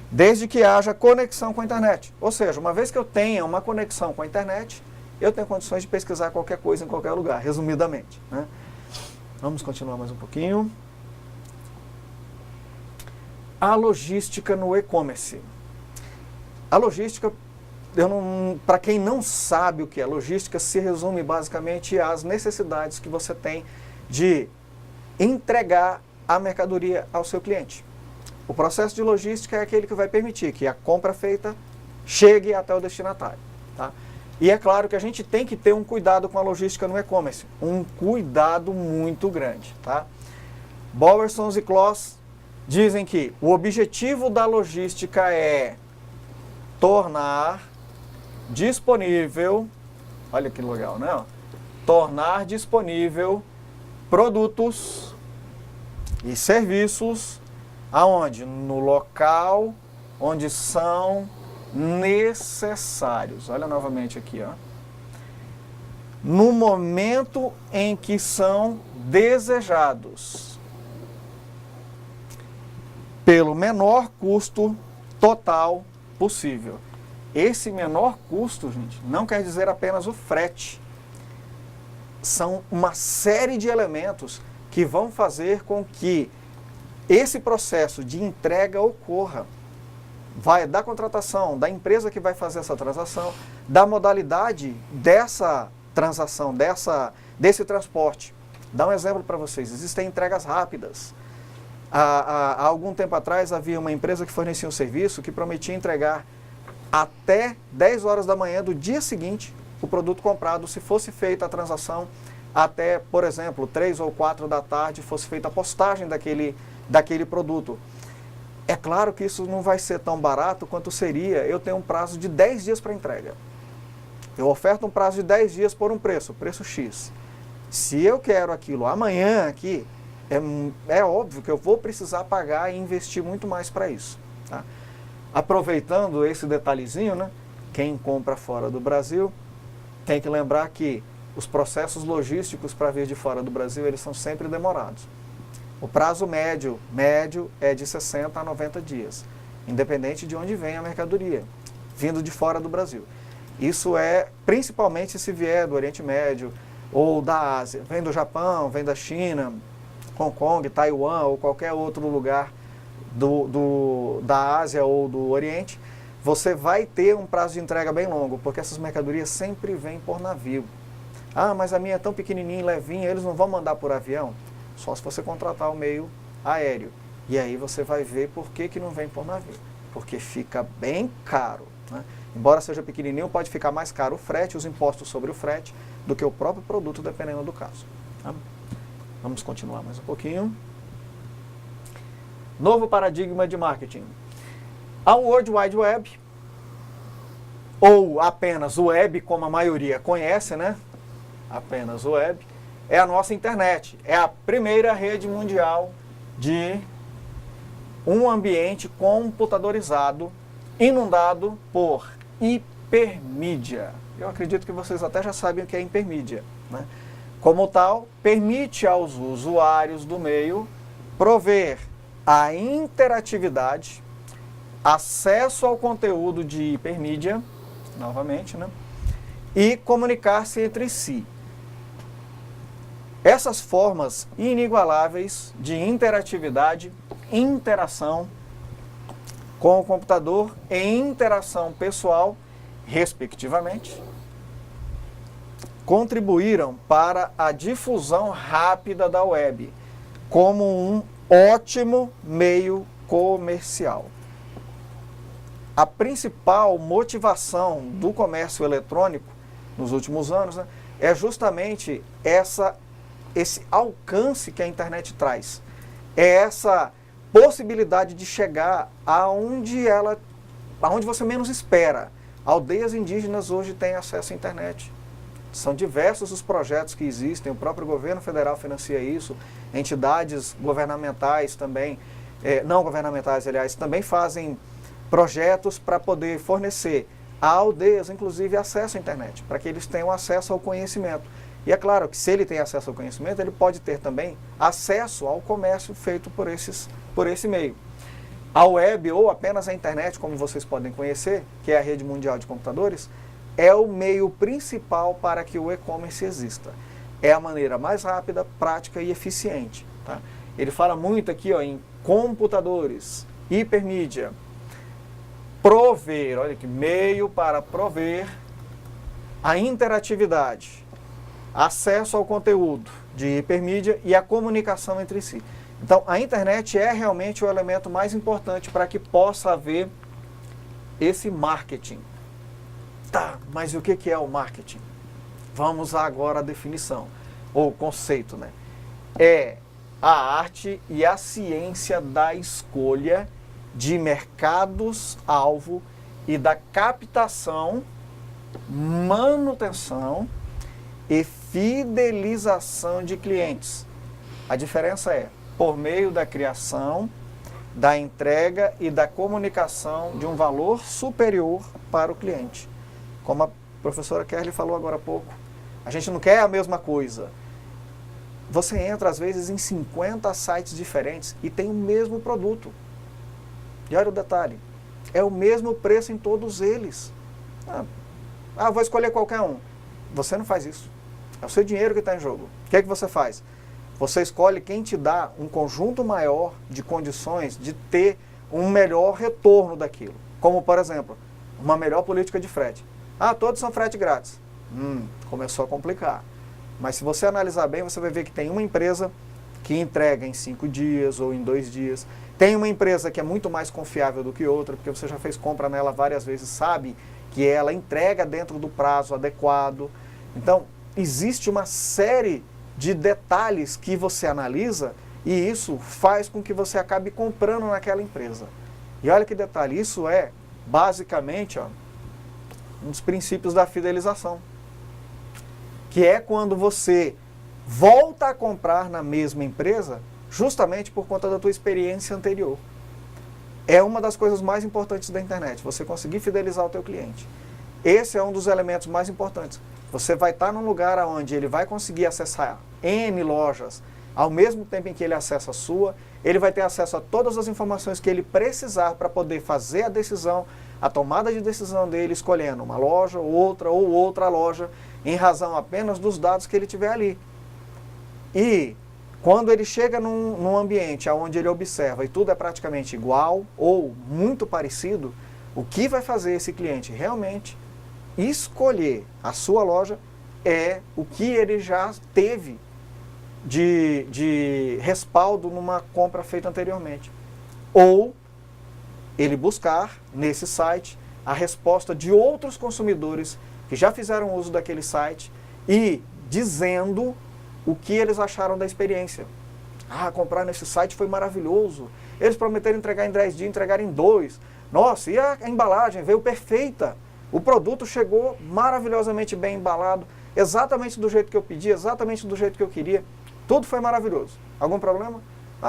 Desde que haja conexão com a internet. Ou seja, uma vez que eu tenha uma conexão com a internet, eu tenho condições de pesquisar qualquer coisa em qualquer lugar, resumidamente, né? Vamos continuar mais um pouquinho. A logística no e-commerce. A logística, para quem não sabe o que é logística, se resume basicamente às necessidades que você tem de entregar a mercadoria ao seu cliente. O processo de logística é aquele que vai permitir que a compra feita chegue até o destinatário. Tá? E é claro que a gente tem que ter um cuidado com a logística no e-commerce, um cuidado muito grande. Tá? Bowerson e Kloss dizem que o objetivo da logística é tornar disponível, olha que legal, né? Tornar disponível produtos e serviços aonde? No local onde são necessários. Olha novamente aqui, ó. No momento em que são desejados. Pelo menor custo total possível. Esse menor custo, gente, não quer dizer apenas o frete. São uma série de elementos que vão fazer com que esse processo de entrega ocorra. Vai da contratação, da empresa que vai fazer essa transação, da modalidade dessa transação, desse transporte. Dá um exemplo para vocês. Existem entregas rápidas. Há algum tempo atrás havia uma empresa que fornecia um serviço que prometia entregar até 10 horas da manhã do dia seguinte o produto comprado, se fosse feita a transação até, por exemplo, 3 ou 4 da tarde, fosse feita a postagem daquele produto. É claro que isso não vai ser tão barato quanto seria eu tenho um prazo de 10 dias para entrega. Eu oferto um prazo de 10 dias por um preço X. Se eu quero aquilo amanhã aqui, é óbvio que eu vou precisar pagar e investir muito mais para isso. Tá? Aproveitando esse detalhezinho, né? Quem compra fora do Brasil tem que lembrar que os processos logísticos para vir de fora do Brasil, eles são sempre demorados. O prazo médio é de 60 a 90 dias, independente de onde vem a mercadoria, vindo de fora do Brasil. Isso é principalmente se vier do Oriente Médio ou da Ásia. Vem do Japão, vem da China, Hong Kong, Taiwan ou qualquer outro lugar da Ásia ou do Oriente, você vai ter um prazo de entrega bem longo, porque essas mercadorias sempre vêm por navio. Ah, mas a minha é tão pequenininha e levinha, eles não vão mandar por avião? Só se você contratar o meio aéreo. E aí você vai ver por que não vem por navio. Porque fica bem caro. Né? Embora seja pequenininho, pode ficar mais caro o frete, os impostos sobre o frete, do que o próprio produto, dependendo do caso. Tá? Vamos continuar mais um pouquinho. Novo paradigma de marketing. A World Wide Web, ou apenas o web, como a maioria conhece, né? Apenas o web, é a nossa internet. É a primeira rede mundial de um ambiente computadorizado, inundado por hipermídia. Eu acredito que vocês até já sabem o que é hipermídia. Né? Como tal, permite aos usuários do meio prover a interatividade, acesso ao conteúdo de hipermídia, novamente, né? E comunicar-se entre si. Essas formas inigualáveis de interatividade, interação com o computador e interação pessoal, respectivamente, contribuíram para a difusão rápida da web como um ótimo meio comercial. A principal motivação do comércio eletrônico nos últimos anos, né, é justamente esse alcance que a internet traz. É essa possibilidade de chegar aonde você menos espera. Aldeias indígenas hoje têm acesso à internet. São diversos os projetos que existem, o próprio governo federal financia isso, entidades governamentais também, não governamentais, aliás, também fazem projetos para poder fornecer a aldeias, inclusive, acesso à internet, para que eles tenham acesso ao conhecimento. E é claro que se ele tem acesso ao conhecimento, ele pode ter também acesso ao comércio feito por esse meio. A web, ou apenas a internet, como vocês podem conhecer, que é a rede mundial de computadores, é o meio principal para que o e-commerce exista. É a maneira mais rápida, prática e eficiente. Tá? Ele fala muito aqui em computadores, hipermídia, prover, olha aqui, meio para prover a interatividade, acesso ao conteúdo de hipermídia e a comunicação entre si. Então, a internet é realmente o elemento mais importante para que possa haver esse marketing. Tá, mas o que é o marketing? Vamos agora à definição, ou conceito, né? É a arte e a ciência da escolha de mercados-alvo e da captação, manutenção e fidelização de clientes. A diferença é por meio da criação, da entrega e da comunicação de um valor superior para o cliente. Como a professora Kerli falou agora há pouco, a gente não quer a mesma coisa. Você entra, às vezes, em 50 sites diferentes e tem o mesmo produto. E olha o detalhe, é o mesmo preço em todos eles. Vou escolher qualquer um. Você não faz isso. É o seu dinheiro que está em jogo. O que é que você faz? Você escolhe quem te dá um conjunto maior de condições de ter um melhor retorno daquilo. Como, por exemplo, uma melhor política de frete. Todos são frete grátis. Começou a complicar. Mas se você analisar bem, você vai ver que tem uma empresa que entrega em 5 dias ou em 2 dias. Tem uma empresa que é muito mais confiável do que outra, porque você já fez compra nela várias vezes, sabe que ela entrega dentro do prazo adequado. Então, existe uma série de detalhes que você analisa e isso faz com que você acabe comprando naquela empresa. E olha que detalhe, isso é basicamente um dos princípios da fidelização, que é quando você volta a comprar na mesma empresa justamente por conta da tua experiência anterior. É uma das coisas mais importantes da internet, você conseguir fidelizar o teu cliente. Esse é um dos elementos mais importantes. Você vai estar num lugar onde ele vai conseguir acessar N lojas ao mesmo tempo em que ele acessa a sua, ele vai ter acesso a todas as informações que ele precisar para poder fazer a decisão, a tomada de decisão dele, escolhendo uma loja ou outra loja, em razão apenas dos dados que ele tiver ali. E quando ele chega num ambiente onde ele observa e tudo é praticamente igual ou muito parecido, o que vai fazer esse cliente realmente escolher a sua loja é o que ele já teve de respaldo numa compra feita anteriormente. Ou ele buscar nesse site a resposta de outros consumidores que já fizeram uso daquele site e dizendo o que eles acharam da experiência. Comprar nesse site foi maravilhoso. Eles prometeram entregar em 10 dias, entregaram em 2. Nossa, e a embalagem veio perfeita. O produto chegou maravilhosamente bem embalado, exatamente do jeito que eu pedi, exatamente do jeito que eu queria. Tudo foi maravilhoso. Algum problema?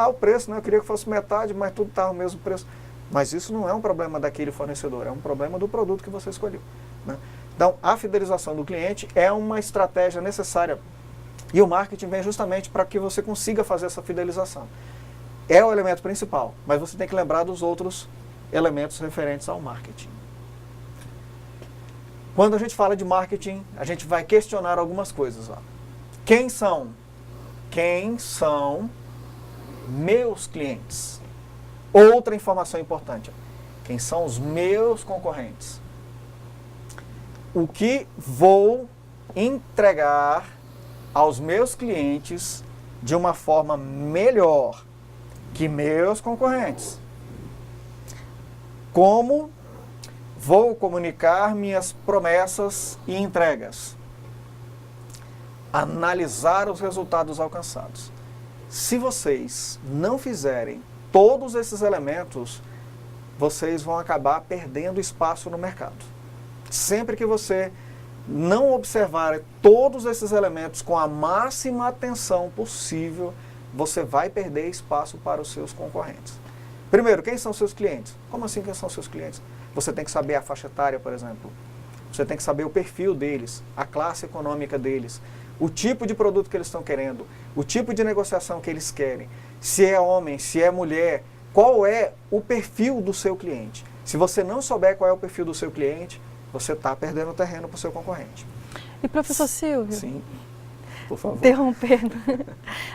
O preço, né? Eu queria que fosse metade, mas tudo estava o mesmo preço. Mas isso não é um problema daquele fornecedor, é um problema do produto que você escolheu, né? Então, a fidelização do cliente é uma estratégia necessária e o marketing vem justamente para que você consiga fazer essa fidelização. É o elemento principal, mas você tem que lembrar dos outros elementos referentes ao marketing. Quando a gente fala de marketing, a gente vai questionar algumas coisas. Quem são meus clientes? Outra informação importante. Quem são os meus concorrentes? O que vou entregar aos meus clientes de uma forma melhor que meus concorrentes? Como vou comunicar minhas promessas e entregas? Analisar os resultados alcançados. Se vocês não fizerem todos esses elementos, vocês vão acabar perdendo espaço no mercado. Sempre que você não observar todos esses elementos com a máxima atenção possível, você vai perder espaço para os seus concorrentes. Primeiro, quem são seus clientes? Como assim quem são seus clientes? Você tem que saber a faixa etária, por exemplo. Você tem que saber o perfil deles, a classe econômica deles, o tipo de produto que eles estão querendo, o tipo de negociação que eles querem, se é homem, se é mulher, qual é o perfil do seu cliente. Se você não souber qual é o perfil do seu cliente, você está perdendo terreno para o seu concorrente. E professor Silvio? Sim, por favor. Interrompendo.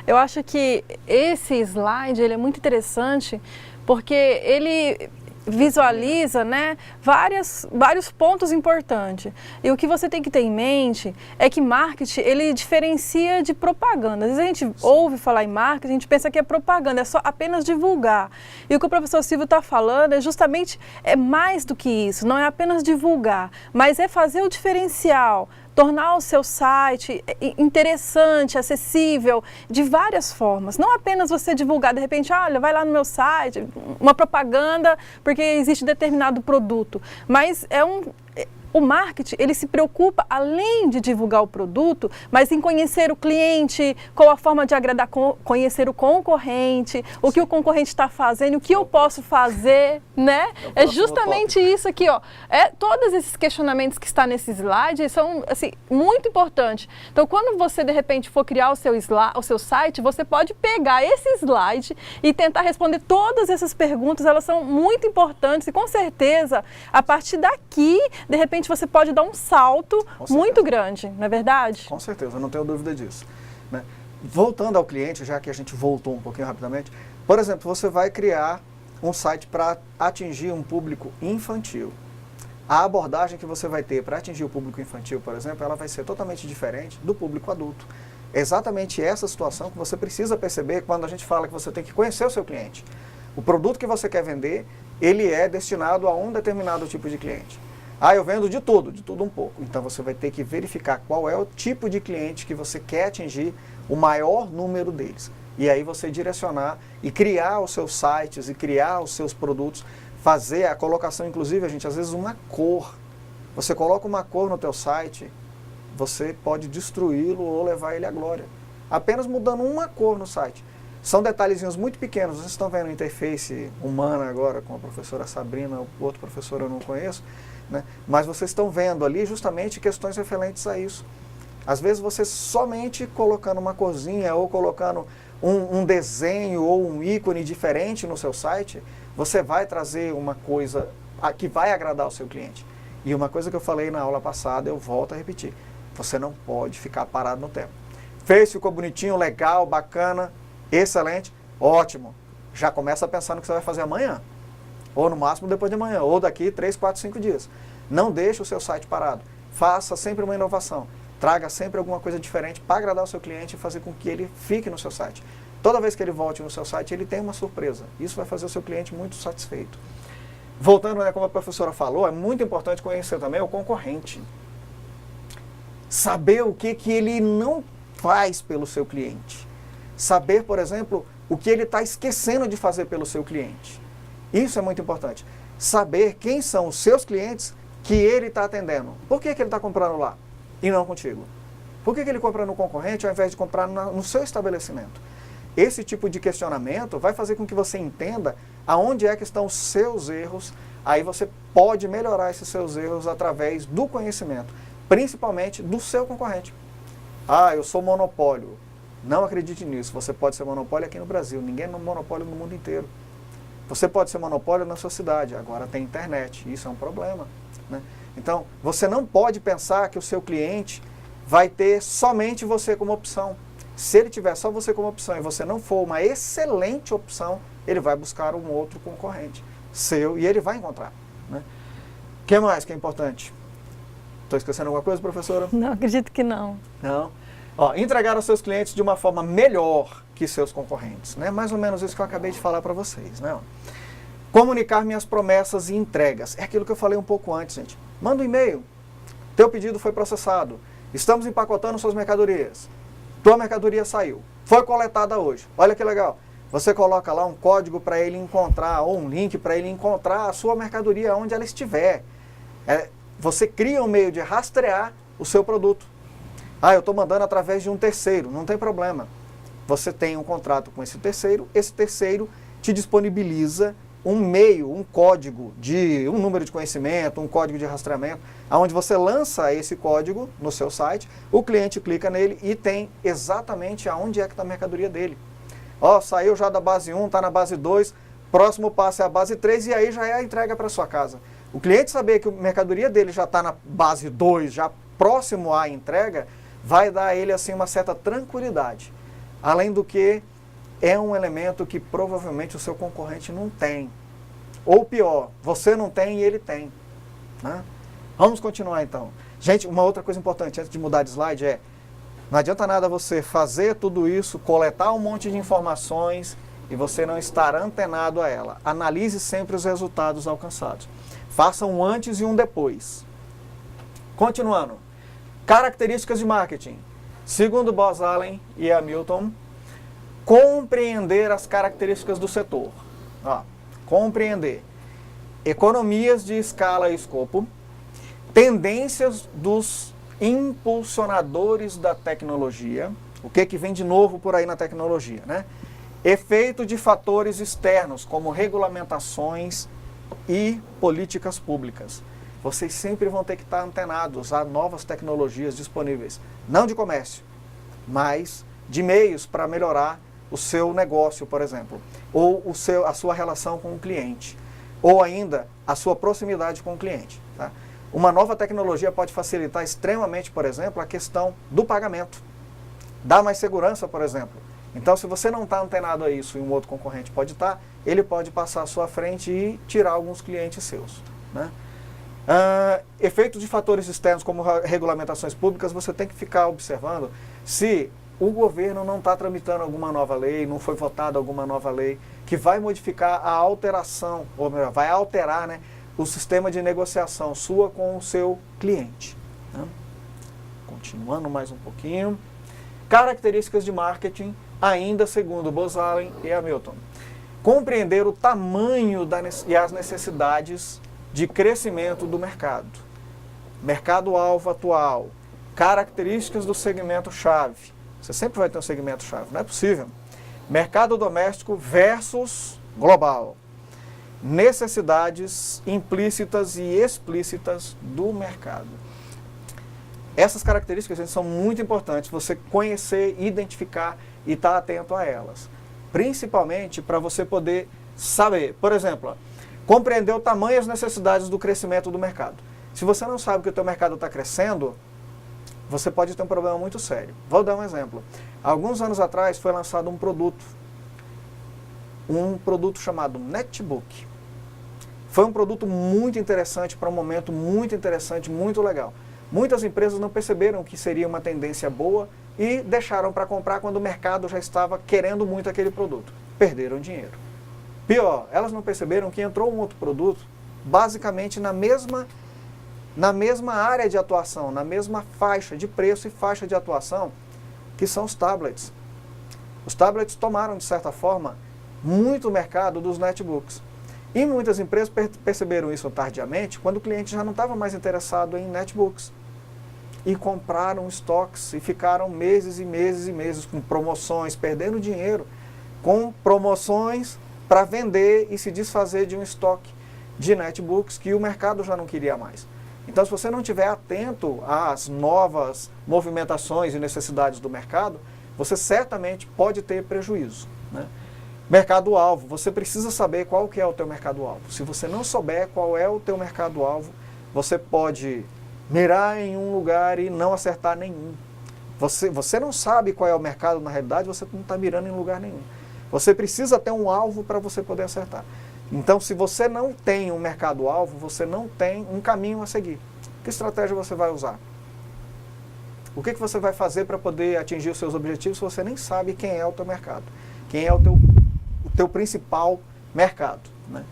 Eu acho que esse slide ele é muito interessante porque ele visualiza, né, vários pontos importantes. E o que você tem que ter em mente é que marketing, ele diferencia de propaganda. Às vezes a gente ouve falar em marketing, a gente pensa que é propaganda, é só apenas divulgar. E o que o professor Silvio está falando é justamente, é mais do que isso, não é apenas divulgar, mas é fazer o diferencial, tornar o seu site interessante, acessível, de várias formas. Não apenas você divulgar, de repente, olha, vai lá no meu site, uma propaganda, porque existe determinado produto. Mas o marketing, ele se preocupa, além de divulgar o produto, mas em conhecer o cliente, qual a forma de agradar, conhecer o concorrente, o que o concorrente está fazendo, o que eu posso fazer, né? É justamente isso aqui, ó. Todos esses questionamentos que está nesse slide são, assim, muito importantes. Então, quando você, de repente, for criar o seu site, você pode pegar esse slide e tentar responder todas essas perguntas, elas são muito importantes e, com certeza, a partir daqui, de repente, você pode dar um salto muito grande, não é verdade? Com certeza, não tenho dúvida disso, né? Voltando ao cliente, já que a gente voltou um pouquinho rapidamente, por exemplo, você vai criar um site para atingir um público infantil. A abordagem que você vai ter para atingir o público infantil, por exemplo, ela vai ser totalmente diferente do público adulto. É exatamente essa situação que você precisa perceber quando a gente fala que você tem que conhecer o seu cliente. O produto que você quer vender, ele é destinado a um determinado tipo de cliente. Eu vendo de tudo um pouco. Então você vai ter que verificar qual é o tipo de cliente que você quer atingir o maior número deles. E aí você direcionar e criar os seus sites e criar os seus produtos fazer a colocação, inclusive, gente, às vezes uma cor. Você coloca uma cor no teu site, você pode destruí-lo ou levar ele à glória. Apenas mudando uma cor no site. São detalhezinhos muito pequenos. Vocês estão vendo a interface humana agora com a professora Sabrina, o outro professor eu não conheço, né? Mas vocês estão vendo ali justamente questões referentes a isso. Às vezes você somente colocando uma corzinha ou colocando um desenho ou um ícone diferente no seu site, você vai trazer uma coisa que vai agradar o seu cliente. E uma coisa que eu falei na aula passada, eu volto a repetir. Você não pode ficar parado no tempo. Fez, ficou bonitinho, legal, bacana, excelente, ótimo. Já começa a pensar no que você vai fazer amanhã. Ou no máximo depois de amanhã, ou daqui 3, 4, 5 dias. Não deixe o seu site parado. Faça sempre uma inovação. Traga sempre alguma coisa diferente para agradar o seu cliente e fazer com que ele fique no seu site. Toda vez que ele volte no seu site, ele tem uma surpresa. Isso vai fazer o seu cliente muito satisfeito. Voltando, né, como a professora falou, é muito importante conhecer também o concorrente. Saber o que ele não faz pelo seu cliente. Saber, por exemplo, o que ele está esquecendo de fazer pelo seu cliente. Isso é muito importante. Saber quem são os seus clientes que ele está atendendo. Por que ele está comprando lá e não contigo? Por que ele compra no concorrente ao invés de comprar no seu estabelecimento? Esse tipo de questionamento vai fazer com que você entenda aonde é que estão os seus erros. Aí você pode melhorar esses seus erros através do conhecimento, principalmente do seu concorrente. Ah, eu sou monopólio. Não acredite nisso. Você pode ser monopólio aqui no Brasil. Ninguém é monopólio no mundo inteiro. Você pode ser monopólio na sua cidade. Agora tem internet. Isso é um problema, né? Então, você não pode pensar que o seu cliente vai ter somente você como opção. Se ele tiver só você como opção e você não for uma excelente opção, ele vai buscar um outro concorrente seu e ele vai encontrar, né? O que mais que é importante? Estou esquecendo alguma coisa, professora? Não, acredito que não. Não. Ó, entregar aos seus clientes de uma forma melhor que seus concorrentes, né? Mais ou menos isso que eu acabei de falar para vocês, né? Comunicar minhas promessas e entregas. É aquilo que eu falei um pouco antes, gente. Manda um e-mail. Teu pedido foi processado. Estamos empacotando suas mercadorias. Tua mercadoria saiu. Foi coletada hoje. Olha que legal. Você coloca lá um código para ele encontrar, ou um link para ele encontrar a sua mercadoria onde ela estiver. Você cria um meio de rastrear o seu produto. Ah, eu estou mandando através de um terceiro. Não tem problema. Você tem um contrato com esse terceiro te disponibiliza um meio, um código, um número de conhecimento, um código de rastreamento, onde você lança esse código no seu site, o cliente clica nele e tem exatamente aonde é que está a mercadoria dele. Ó, saiu já da base 1, está na base 2, próximo passo é a base 3 e aí já é a entrega para sua casa. O cliente saber que a mercadoria dele já está na base 2, já próximo à entrega, vai dar a ele assim uma certa tranquilidade. Além do que é um elemento que provavelmente o seu concorrente não tem. Ou pior, você não tem e ele tem, né? Vamos continuar então. Gente, uma outra coisa importante antes de mudar de slide não adianta nada você fazer tudo isso, coletar um monte de informações e você não estar antenado a ela. Analise sempre os resultados alcançados. Faça um antes e um depois. Continuando. Características de marketing. Segundo Buzz Allen e Hamilton, compreender as características do setor. Compreender economias de escala e escopo, tendências dos impulsionadores da tecnologia, o que vem de novo por aí na tecnologia, né? Efeito de fatores externos, como regulamentações e políticas públicas. Vocês sempre vão ter que estar antenados a novas tecnologias disponíveis, não de comércio, mas de meios para melhorar o seu negócio, por exemplo, ou a sua relação com o cliente, ou ainda a sua proximidade com o cliente, tá? Uma nova tecnologia pode facilitar extremamente, por exemplo, a questão do pagamento. Dá mais segurança, por exemplo. Então, se você não está antenado a isso e um outro concorrente pode estar, ele pode passar à sua frente e tirar alguns clientes seus, né? Efeitos de fatores externos, como regulamentações públicas, você tem que ficar observando se o governo não está tramitando alguma nova lei, não foi votada alguma nova lei, que vai modificar a alteração, ou melhor, vai alterar, né, o sistema de negociação sua com o seu cliente, né? Continuando mais um pouquinho. Características de marketing, ainda segundo Buzz Allen e Hamilton. compreender o tamanho e as necessidades de crescimento do mercado. Mercado-alvo atual, características do segmento-chave. Você sempre vai ter um segmento-chave, não é possível. Mercado doméstico versus global. Necessidades implícitas e explícitas do mercado. Essas características, gente, são muito importantes, você conhecer, identificar e estar atento a elas. Principalmente para você poder saber, por exemplo, compreender o tamanho e as necessidades do crescimento do mercado. Se você não sabe que o teu mercado está crescendo, você pode ter um problema muito sério. Vou dar um exemplo. Alguns anos atrás foi lançado um produto chamado Netbook. Foi um produto muito interessante para um momento muito interessante, muito legal. Muitas empresas não perceberam que seria uma tendência boa e deixaram para comprar quando o mercado já estava querendo muito aquele produto. Perderam dinheiro. Pior, elas não perceberam que entrou um outro produto, basicamente na mesma área de atuação, na mesma faixa de preço e faixa de atuação, que são os tablets. Os tablets tomaram, de certa forma, muito o mercado dos netbooks. E muitas empresas perceberam isso tardiamente, quando o cliente já não estava mais interessado em netbooks. E compraram estoques e ficaram meses e meses e meses com promoções, perdendo dinheiro, com promoções para vender e se desfazer de um estoque de netbooks que o mercado já não queria mais. Então, se você não estiver atento às novas movimentações e necessidades do mercado, você certamente pode ter prejuízo, né? Mercado-alvo, você precisa saber qual que é o teu mercado-alvo. Se você não souber qual é o teu mercado-alvo, você pode mirar em um lugar e não acertar nenhum. Você não sabe qual é o mercado na realidade, você não está mirando em lugar nenhum. Você precisa ter um alvo para você poder acertar. Então, se você não tem um mercado-alvo, você não tem um caminho a seguir. Que estratégia você vai usar? O que você vai fazer para poder atingir os seus objetivos se você nem sabe quem é o teu mercado? Quem é o teu principal mercado, né?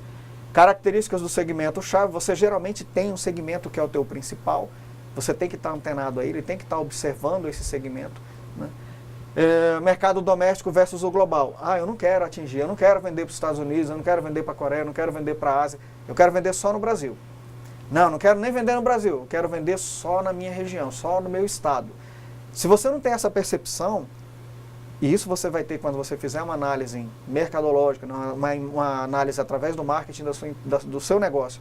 Características do segmento-chave, você geralmente tem um segmento que é o teu principal, você tem que estar antenado a ele, tem que estar observando esse segmento, né? Mercado doméstico versus o global. Eu não quero atingir, eu não quero vender para os Estados Unidos, eu não quero vender para a Coreia, eu não quero vender para a Ásia, eu quero vender só no Brasil. Não quero nem vender no Brasil, eu quero vender só na minha região, só no meu estado. Se você não tem essa percepção, e isso você vai ter quando você fizer uma análise mercadológica, uma análise através do marketing do seu negócio.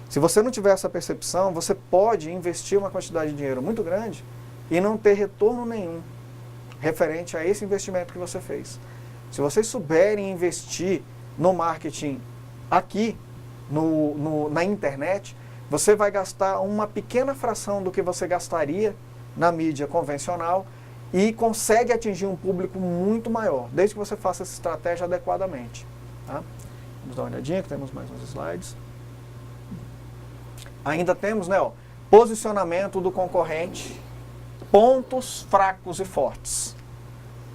Se você não tiver essa percepção, você pode investir uma quantidade de dinheiro muito grande e não ter retorno nenhum referente a esse investimento que você fez. Se vocês souberem investir no marketing aqui, na internet, você vai gastar uma pequena fração do que você gastaria na mídia convencional e consegue atingir um público muito maior, desde que você faça essa estratégia adequadamente. Tá? Vamos dar uma olhadinha, que temos mais uns slides. Ainda temos, né, posicionamento do concorrente, pontos fracos e fortes,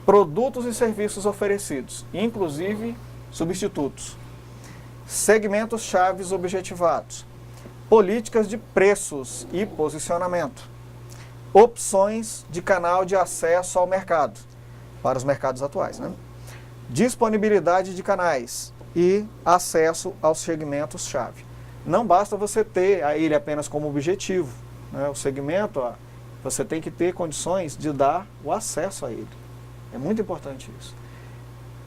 produtos e serviços oferecidos, inclusive substitutos, segmentos chaves objetivados, políticas de preços e posicionamento, opções de canal de acesso ao mercado, para os mercados atuais, né? Disponibilidade de canais e acesso aos segmentos-chave. Não basta você ter ele apenas como objetivo, né? O segmento, você tem que ter condições de dar o acesso a ele. É muito importante isso.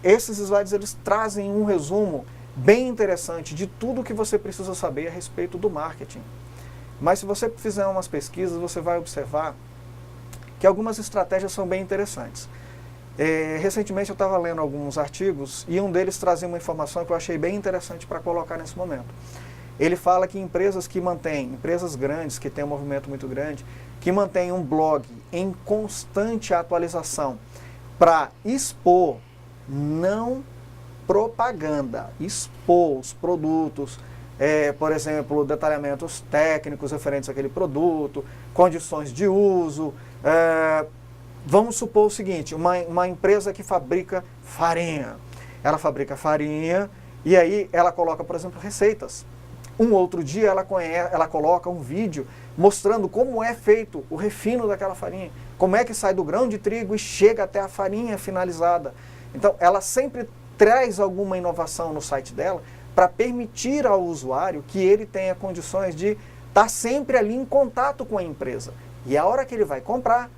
Esses slides, eles trazem um resumo bem interessante de tudo que você precisa saber a respeito do marketing. Mas se você fizer umas pesquisas, você vai observar que algumas estratégias são bem interessantes. Recentemente eu estava lendo alguns artigos e um deles trazia uma informação que eu achei bem interessante para colocar nesse momento. Ele fala que empresas grandes, que têm um movimento muito grande, que mantêm um blog em constante atualização para expor, não propaganda, expor os produtos, por exemplo, detalhamentos técnicos referentes àquele produto, condições de uso. Vamos supor o seguinte, uma empresa que fabrica farinha. Ela fabrica farinha e aí ela coloca, por exemplo, receitas. Um outro dia ela coloca um vídeo mostrando como é feito o refino daquela farinha, como é que sai do grão de trigo e chega até a farinha finalizada. Então, ela sempre traz alguma inovação no site dela para permitir ao usuário que ele tenha condições de estar sempre ali em contato com a empresa. E a hora que ele vai comprar,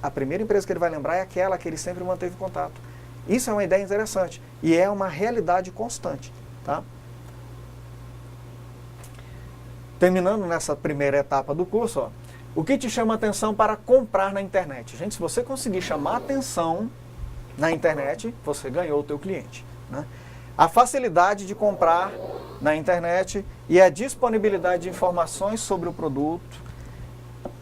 a primeira empresa que ele vai lembrar é aquela que ele sempre manteve contato. Isso é uma ideia interessante e é uma realidade constante. Tá? Terminando nessa primeira etapa do curso, ó, o que te chama a atenção para comprar na internet? Gente, se você conseguir chamar a atenção na internet, você ganhou o teu cliente. Né? A facilidade de comprar na internet e a disponibilidade de informações sobre o produto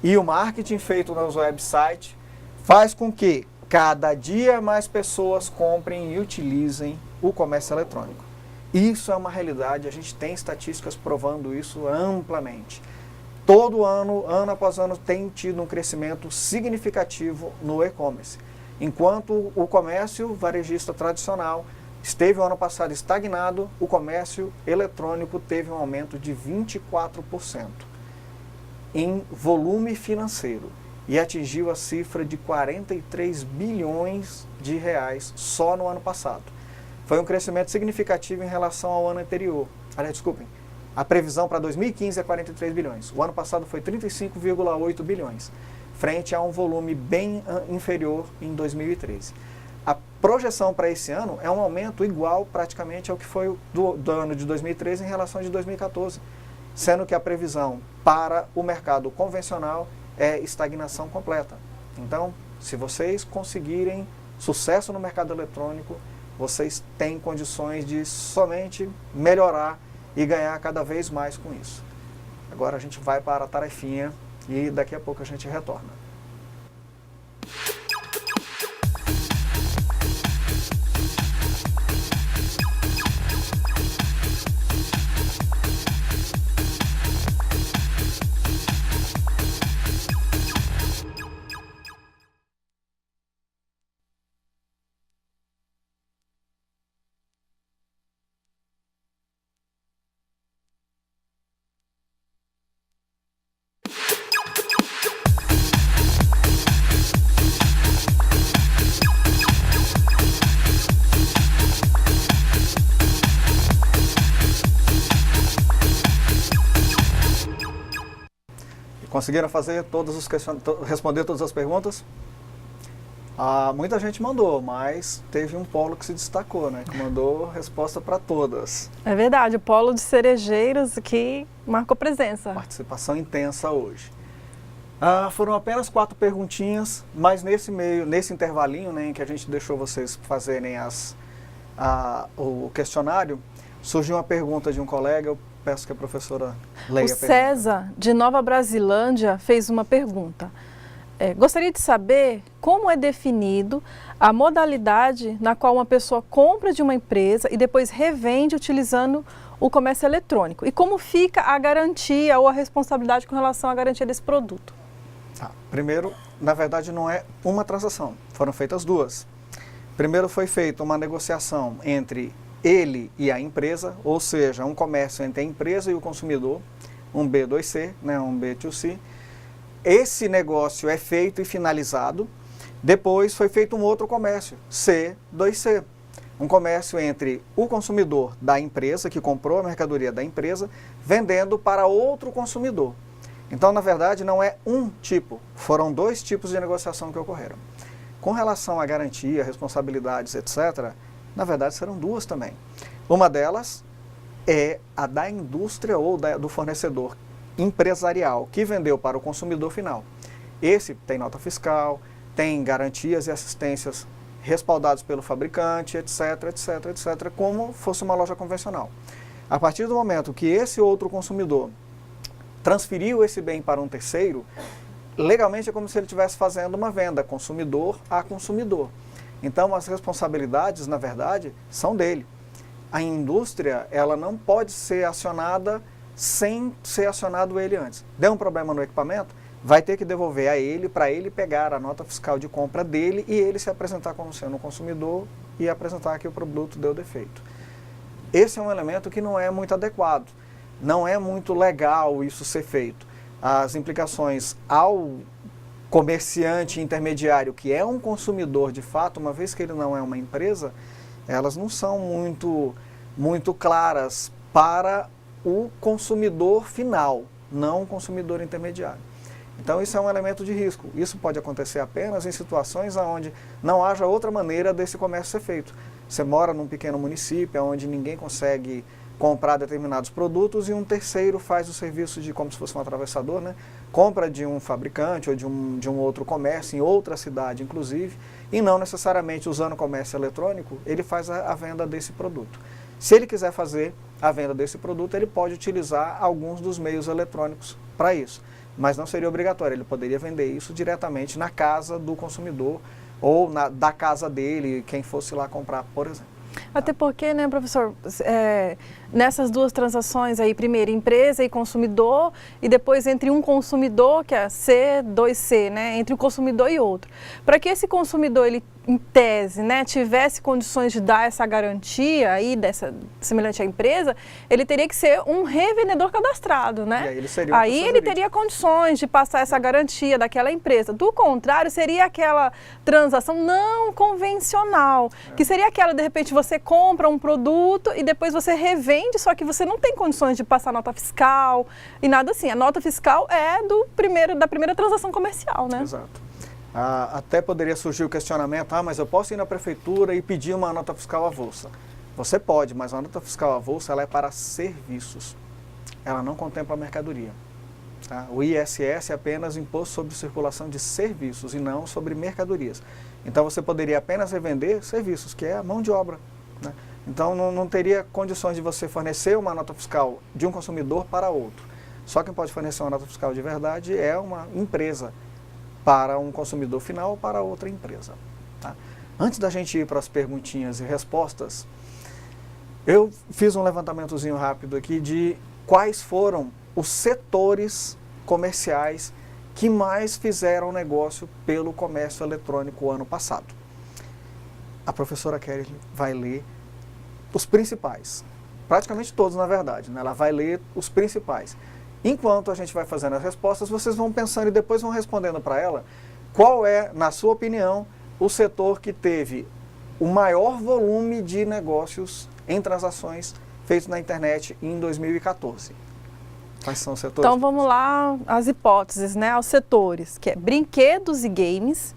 e o marketing feito nos websites faz com que cada dia mais pessoas comprem e utilizem o comércio eletrônico. Isso é uma realidade, a gente tem estatísticas provando isso amplamente. Todo ano, ano após ano, tem tido um crescimento significativo no e-commerce. Enquanto o comércio varejista tradicional esteve o ano passado estagnado, o comércio eletrônico teve um aumento de 24% em volume financeiro e atingiu a cifra de 43 bilhões de reais só no ano passado. Foi um crescimento significativo em relação ao ano anterior. Aliás, desculpem, a previsão para 2015 é 43 bilhões. O ano passado foi 35,8 bilhões, frente a um volume bem inferior em 2013. A projeção para esse ano é um aumento igual praticamente ao que foi do ano de 2013 em relação ao de 2014, sendo que a previsão para o mercado convencional é estagnação completa. Então, se vocês conseguirem sucesso no mercado eletrônico, vocês têm condições de somente melhorar e ganhar cada vez mais com isso. Agora a gente vai para a tarefinha e daqui a pouco a gente retorna. Conseguiram fazer responder todas as perguntas? Muita gente mandou, mas teve um polo que se destacou, né? Que mandou resposta para todas. É verdade, o polo de cerejeiros aqui marcou presença. Participação intensa hoje. Foram apenas 4 perguntinhas, mas nesse intervalinho, né, em que a gente deixou vocês fazerem o questionário, surgiu uma pergunta de um colega. Eu peço que a professora leia a pergunta. O César, de Nova Brasilândia, fez uma pergunta. Gostaria de saber como é definido a modalidade na qual uma pessoa compra de uma empresa e depois revende utilizando o comércio eletrônico. E como fica a garantia ou a responsabilidade com relação à garantia desse produto? Primeiro, na verdade, não é uma transação. Foram feitas 2. Primeiro foi feita uma negociação entre ele e a empresa, ou seja, um comércio entre a empresa e o consumidor, um B2C, né, um B2C. Esse negócio é feito e finalizado. Depois foi feito um outro comércio, C2C, um comércio entre o consumidor da empresa, que comprou a mercadoria da empresa, vendendo para outro consumidor. Então, na verdade, não é um tipo, foram 2 tipos de negociação que ocorreram. Com relação à garantia, responsabilidades, etc., na verdade, serão 2 também. Uma delas é a da indústria ou do fornecedor empresarial que vendeu para o consumidor final. Esse tem nota fiscal, tem garantias e assistências respaldados pelo fabricante, etc., etc., etc., como fosse uma loja convencional. A partir do momento que esse outro consumidor transferiu esse bem para um terceiro, legalmente é como se ele estivesse fazendo uma venda consumidor a consumidor. Então, as responsabilidades, na verdade, são dele. A indústria, ela não pode ser acionada sem ser acionado ele antes. Deu um problema no equipamento, vai ter que devolver a ele, para ele pegar a nota fiscal de compra dele e ele se apresentar como sendo um consumidor e apresentar que o produto deu defeito. Esse é um elemento que não é muito adequado. Não é muito legal isso ser feito. As implicações ao comerciante intermediário, que é um consumidor de fato, uma vez que ele não é uma empresa, elas não são muito claras para o consumidor final, não o consumidor intermediário. Então isso é um elemento de risco. Isso pode acontecer apenas em situações onde não haja outra maneira desse comércio ser feito. Você mora num pequeno município onde ninguém consegue comprar determinados produtos e um terceiro faz o serviço de, como se fosse um atravessador, né? Compra de um fabricante ou de um outro comércio, em outra cidade inclusive, e não necessariamente usando o comércio eletrônico, ele faz a venda desse produto. Se ele quiser fazer a venda desse produto, ele pode utilizar alguns dos meios eletrônicos para isso, mas não seria obrigatório, ele poderia vender isso diretamente na casa do consumidor ou da casa dele, quem fosse lá comprar, por exemplo. Até porque, né, professor, nessas duas transações aí, primeiro empresa e consumidor, e depois entre um consumidor, que é C2C, né, entre um consumidor e outro. Para que esse consumidor, ele, em tese, né, tivesse condições de dar essa garantia aí, semelhante à empresa, ele teria que ser um revendedor cadastrado, né? E aí ele seria aí ele teria condições de passar essa garantia daquela empresa. Do contrário, seria aquela transação não convencional, que seria aquela, de repente, você compra um produto e depois você revende, só que você não tem condições de passar nota fiscal e nada assim. A nota fiscal é da primeira transação comercial, né? Exato. Até poderia surgir o questionamento, mas eu posso ir na prefeitura e pedir uma nota fiscal avulsa. Você pode, mas a nota fiscal avulsa ela é para serviços. Ela não contempla a mercadoria. Tá? O ISS é apenas imposto sobre circulação de serviços e não sobre mercadorias. Então você poderia apenas revender serviços, que é a mão de obra. Né? Então não teria condições de você fornecer uma nota fiscal de um consumidor para outro. Só quem pode fornecer uma nota fiscal de verdade é uma empresa, para um consumidor final ou para outra empresa. Tá? Antes da gente ir para as perguntinhas e respostas, eu fiz um levantamentozinho rápido aqui de quais foram os setores comerciais que mais fizeram negócio pelo comércio eletrônico o ano passado. A professora Kelly vai ler os principais, praticamente todos na verdade, né? Ela vai ler os principais. Enquanto a gente vai fazendo as respostas, vocês vão pensando e depois vão respondendo para ela qual é, na sua opinião, o setor que teve o maior volume de negócios em transações feitos na internet em 2014. Quais são os setores? Então vamos lá, as hipóteses, né, aos setores, que é brinquedos e games,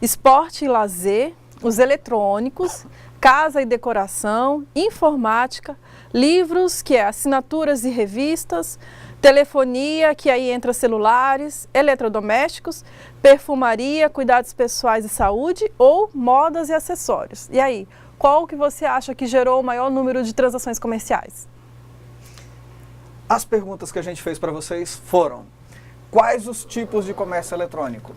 esporte e lazer, os eletrônicos, casa e decoração, informática, livros, que é assinaturas e revistas, telefonia, que aí entra celulares, eletrodomésticos, perfumaria, cuidados pessoais e saúde ou modas e acessórios. E aí, qual que você acha que gerou o maior número de transações comerciais? As perguntas que a gente fez para vocês foram: quais os tipos de comércio eletrônico?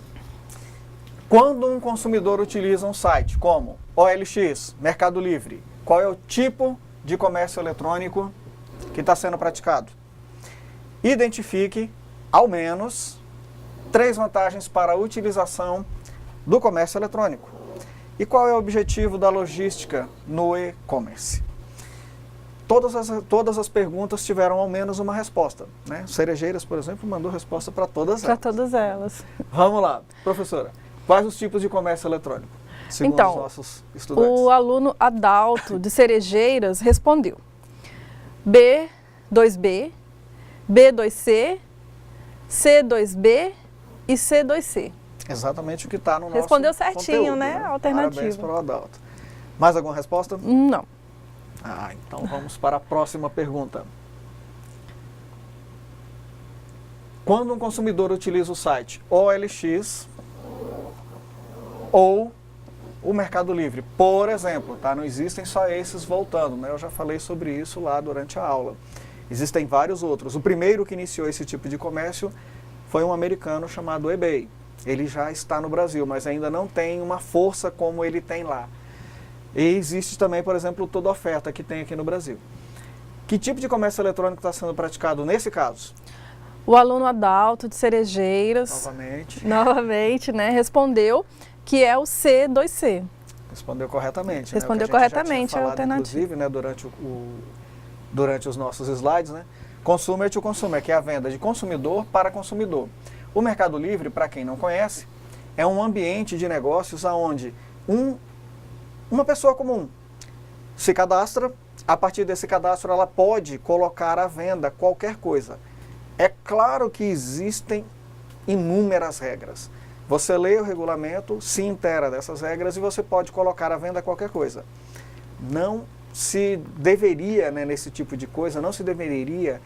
Quando um consumidor utiliza um site como OLX, Mercado Livre, qual é o tipo de comércio eletrônico que está sendo praticado? Identifique, ao menos, 3 vantagens para a utilização do comércio eletrônico. E qual é o objetivo da logística no e-commerce? Todas as perguntas tiveram ao menos uma resposta. Né? Cerejeiras, por exemplo, mandou resposta para todas elas. Para todas elas. Vamos lá, professora. Quais os tipos de comércio eletrônico, segundo então, os nossos estudantes? O aluno Adalto de Cerejeiras respondeu B2B, B2C, C2B e C2C. Exatamente o que está no nosso Respondeu certinho, conteúdo, né? Alternativa. Parabéns para o Adalto. Mais alguma resposta? Não. Então vamos para a próxima pergunta. Quando um consumidor utiliza o site OLX ou o Mercado Livre, por exemplo, tá? Não existem só esses voltando, né? Eu já falei sobre isso lá durante a aula. Existem vários outros. O primeiro que iniciou esse tipo de comércio foi um americano chamado eBay. Ele já está no Brasil, mas ainda não tem uma força como ele tem lá. E existe também, por exemplo, o Toda Oferta que tem aqui no Brasil. Que tipo de comércio eletrônico está sendo praticado nesse caso? O aluno Adalto de Cerejeiras, novamente, né, respondeu que é o C2C. Respondeu corretamente. Respondeu né? corretamente a alternativa. Inclusive, né, durante os nossos slides, né? Consumer to consumer, que é a venda de consumidor para consumidor. O Mercado Livre, para quem não conhece, é um ambiente de negócios onde uma pessoa comum se cadastra, a partir desse cadastro ela pode colocar à venda qualquer coisa. É claro que existem inúmeras regras. Você lê o regulamento, se inteira dessas regras e você pode colocar à venda qualquer coisa. Não se deveria, né, nesse tipo de coisa, não se deveria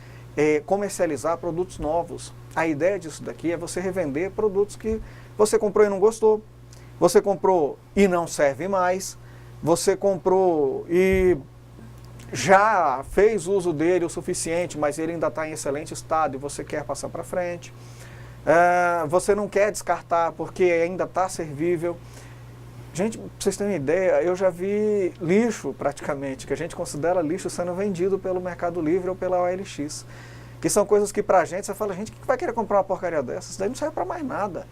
comercializar produtos novos. A ideia disso daqui é você revender produtos que você comprou e não gostou, você comprou e não serve mais, você comprou e já fez uso dele o suficiente, mas ele ainda está em excelente estado e você quer passar para frente. Você não quer descartar porque ainda está servível. Gente, pra vocês terem uma ideia, eu já vi lixo praticamente, que a gente considera lixo sendo vendido pelo Mercado Livre ou pela OLX. Que são coisas que pra gente, você fala, gente, quem vai querer comprar uma porcaria dessa? Isso daí não serve pra mais nada.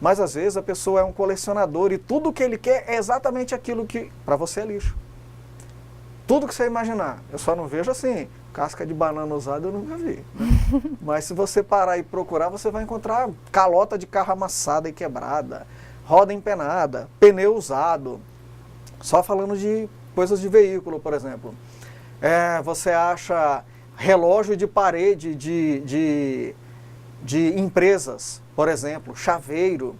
Mas às vezes a pessoa é um colecionador e tudo que ele quer é exatamente aquilo que pra você é lixo. Tudo que você imaginar. Eu só não vejo assim, casca de banana usada eu nunca vi. Né? Mas se você parar e procurar, você vai encontrar calota de carro amassada e quebrada, roda empenada, pneu usado. Só falando de coisas de veículo, por exemplo. Você acha relógio de parede de empresas, por exemplo, chaveiro.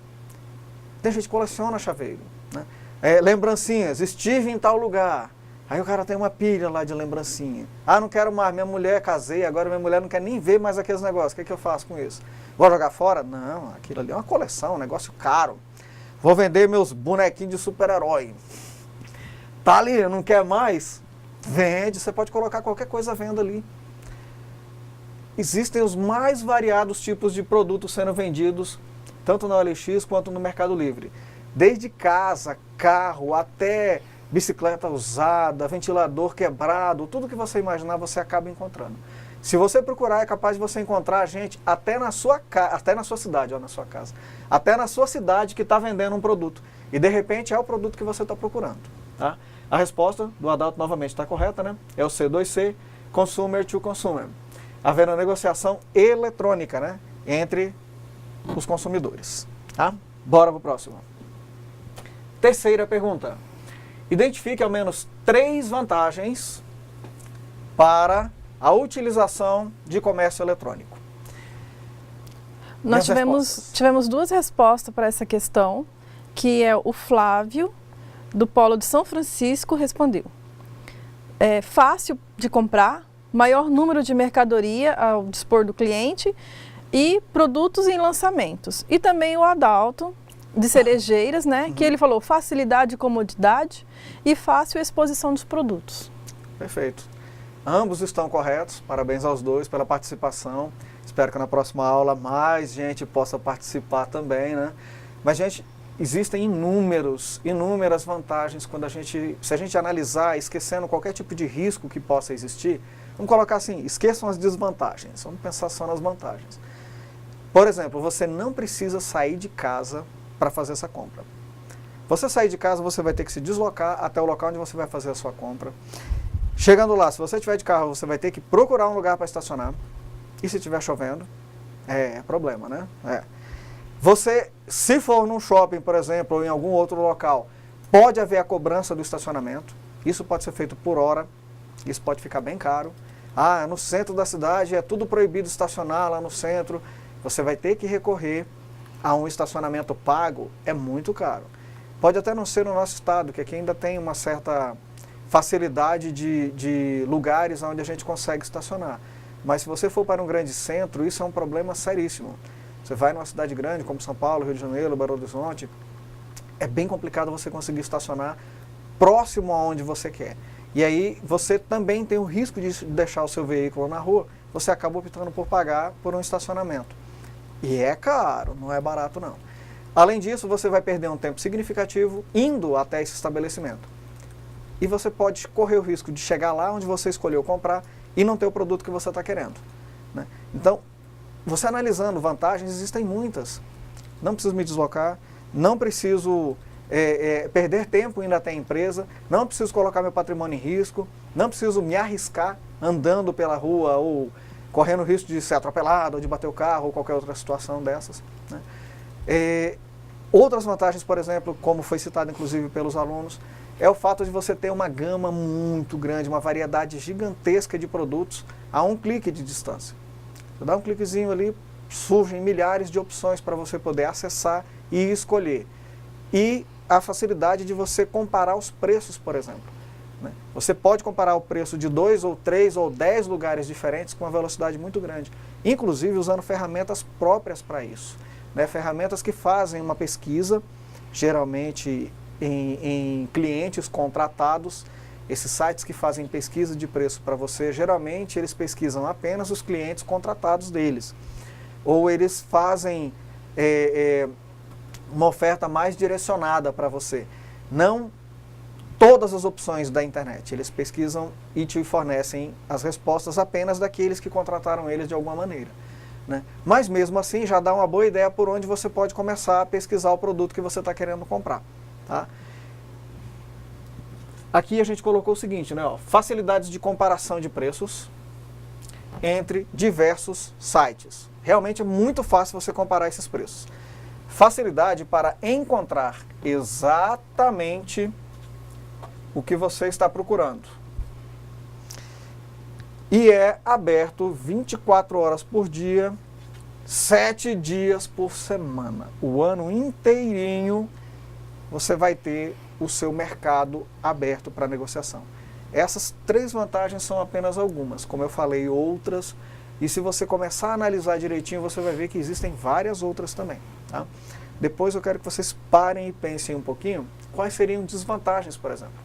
Tem gente que coleciona chaveiro. Né? Lembrancinhas, estive em tal lugar. Aí o cara tem uma pilha lá de lembrancinha. Ah, não quero mais, minha mulher casei, agora minha mulher não quer nem ver mais aqueles negócios. O que eu faço com isso? Vou jogar fora? Não, aquilo ali é uma coleção, um negócio caro. Vou vender meus bonequinhos de super-herói. Tá ali, não quer mais? Vende, você pode colocar qualquer coisa à venda ali. Existem os mais variados tipos de produtos sendo vendidos, tanto na OLX quanto no Mercado Livre. Desde casa, carro, até bicicleta usada, ventilador quebrado, tudo que você imaginar você acaba encontrando. Se você procurar, é capaz de você encontrar gente até na sua cidade, ó, na sua casa, até na sua cidade que está vendendo um produto. E de repente é o produto que você está procurando. Tá? A resposta do Adalto novamente está correta, né? É o C2C, Consumer to Consumer. Havendo a negociação eletrônica, né, entre os consumidores. Tá? Bora para o próximo. Terceira pergunta. Identifique ao menos 3 vantagens para a utilização de comércio eletrônico. Nós tivemos 2 respostas para essa questão, que é o Flávio, do Polo de São Francisco, respondeu. É fácil de comprar, maior número de mercadoria ao dispor do cliente e produtos em lançamentos. E também o Adalto, de Cerejeiras, né, que ele falou facilidade e comodidade e fácil exposição dos produtos. Perfeito. Ambos estão corretos, parabéns aos dois pela participação. Espero que na próxima aula mais gente possa participar também, né? Mas, gente, existem inúmeras vantagens quando se a gente analisar, esquecendo qualquer tipo de risco que possa existir. Vamos colocar assim, esqueçam as desvantagens, vamos pensar só nas vantagens. Por exemplo, você não precisa sair de casa para fazer essa compra. Você sair de casa, você vai ter que se deslocar até o local onde você vai fazer a sua compra. Chegando lá, se você estiver de carro, você vai ter que procurar um lugar para estacionar. E se estiver chovendo, é problema, né? Você, se for num shopping, por exemplo, ou em algum outro local, pode haver a cobrança do estacionamento. Isso pode ser feito por hora. Isso pode ficar bem caro. Ah, no centro da cidade é tudo proibido estacionar lá no centro. Você vai ter que recorrer a um estacionamento pago, é muito caro. Pode até não ser no nosso estado, que aqui ainda tem uma certa facilidade de lugares onde a gente consegue estacionar. Mas se você for para um grande centro, isso é um problema seríssimo. Você vai numa cidade grande, como São Paulo, Rio de Janeiro, Belo Horizonte, é bem complicado você conseguir estacionar próximo aonde você quer. E aí você também tem o risco de deixar o seu veículo na rua, você acaba optando por pagar por um estacionamento. E é caro, não é barato não. Além disso, você vai perder um tempo significativo indo até esse estabelecimento. E você pode correr o risco de chegar lá onde você escolheu comprar e não ter o produto que você está querendo. Né? Então, você analisando vantagens, existem muitas. Não preciso me deslocar, não preciso perder tempo indo até a empresa, não preciso colocar meu patrimônio em risco, não preciso me arriscar andando pela rua ou correndo o risco de ser atropelado, ou de bater o carro, ou qualquer outra situação dessas. Né? Outras vantagens, por exemplo, como foi citado inclusive pelos alunos, é o fato de você ter uma gama muito grande, uma variedade gigantesca de produtos a um clique de distância. Você dá um cliquezinho ali, surgem milhares de opções para você poder acessar e escolher. E a facilidade de você comparar os preços, por exemplo. Você pode comparar o preço de 2 ou 3 ou 10 lugares diferentes com uma velocidade muito grande, inclusive usando ferramentas próprias para isso. Ferramentas que fazem uma pesquisa, geralmente em clientes contratados. Esses sites que fazem pesquisa de preço para você, geralmente eles pesquisam apenas os clientes contratados deles. Ou eles fazem uma oferta mais direcionada para você. Não todas as opções da internet. Eles pesquisam e te fornecem as respostas apenas daqueles que contrataram eles de alguma maneira. Mas mesmo assim já dá uma boa ideia por onde você pode começar a pesquisar o produto que você está querendo comprar. Tá? Aqui a gente colocou o seguinte, facilidades de comparação de preços entre diversos sites. Realmente é muito fácil você comparar esses preços. Facilidade para encontrar exatamente o que você está procurando. E é aberto 24 horas por dia, 7 dias por semana. O ano inteirinho você vai ter o seu mercado aberto para negociação. Essas 3 vantagens são apenas algumas, como eu falei, outras, e se você começar a analisar direitinho, você vai ver que existem várias outras também. Tá? Depois eu quero que vocês parem e pensem um pouquinho quais seriam desvantagens, por exemplo.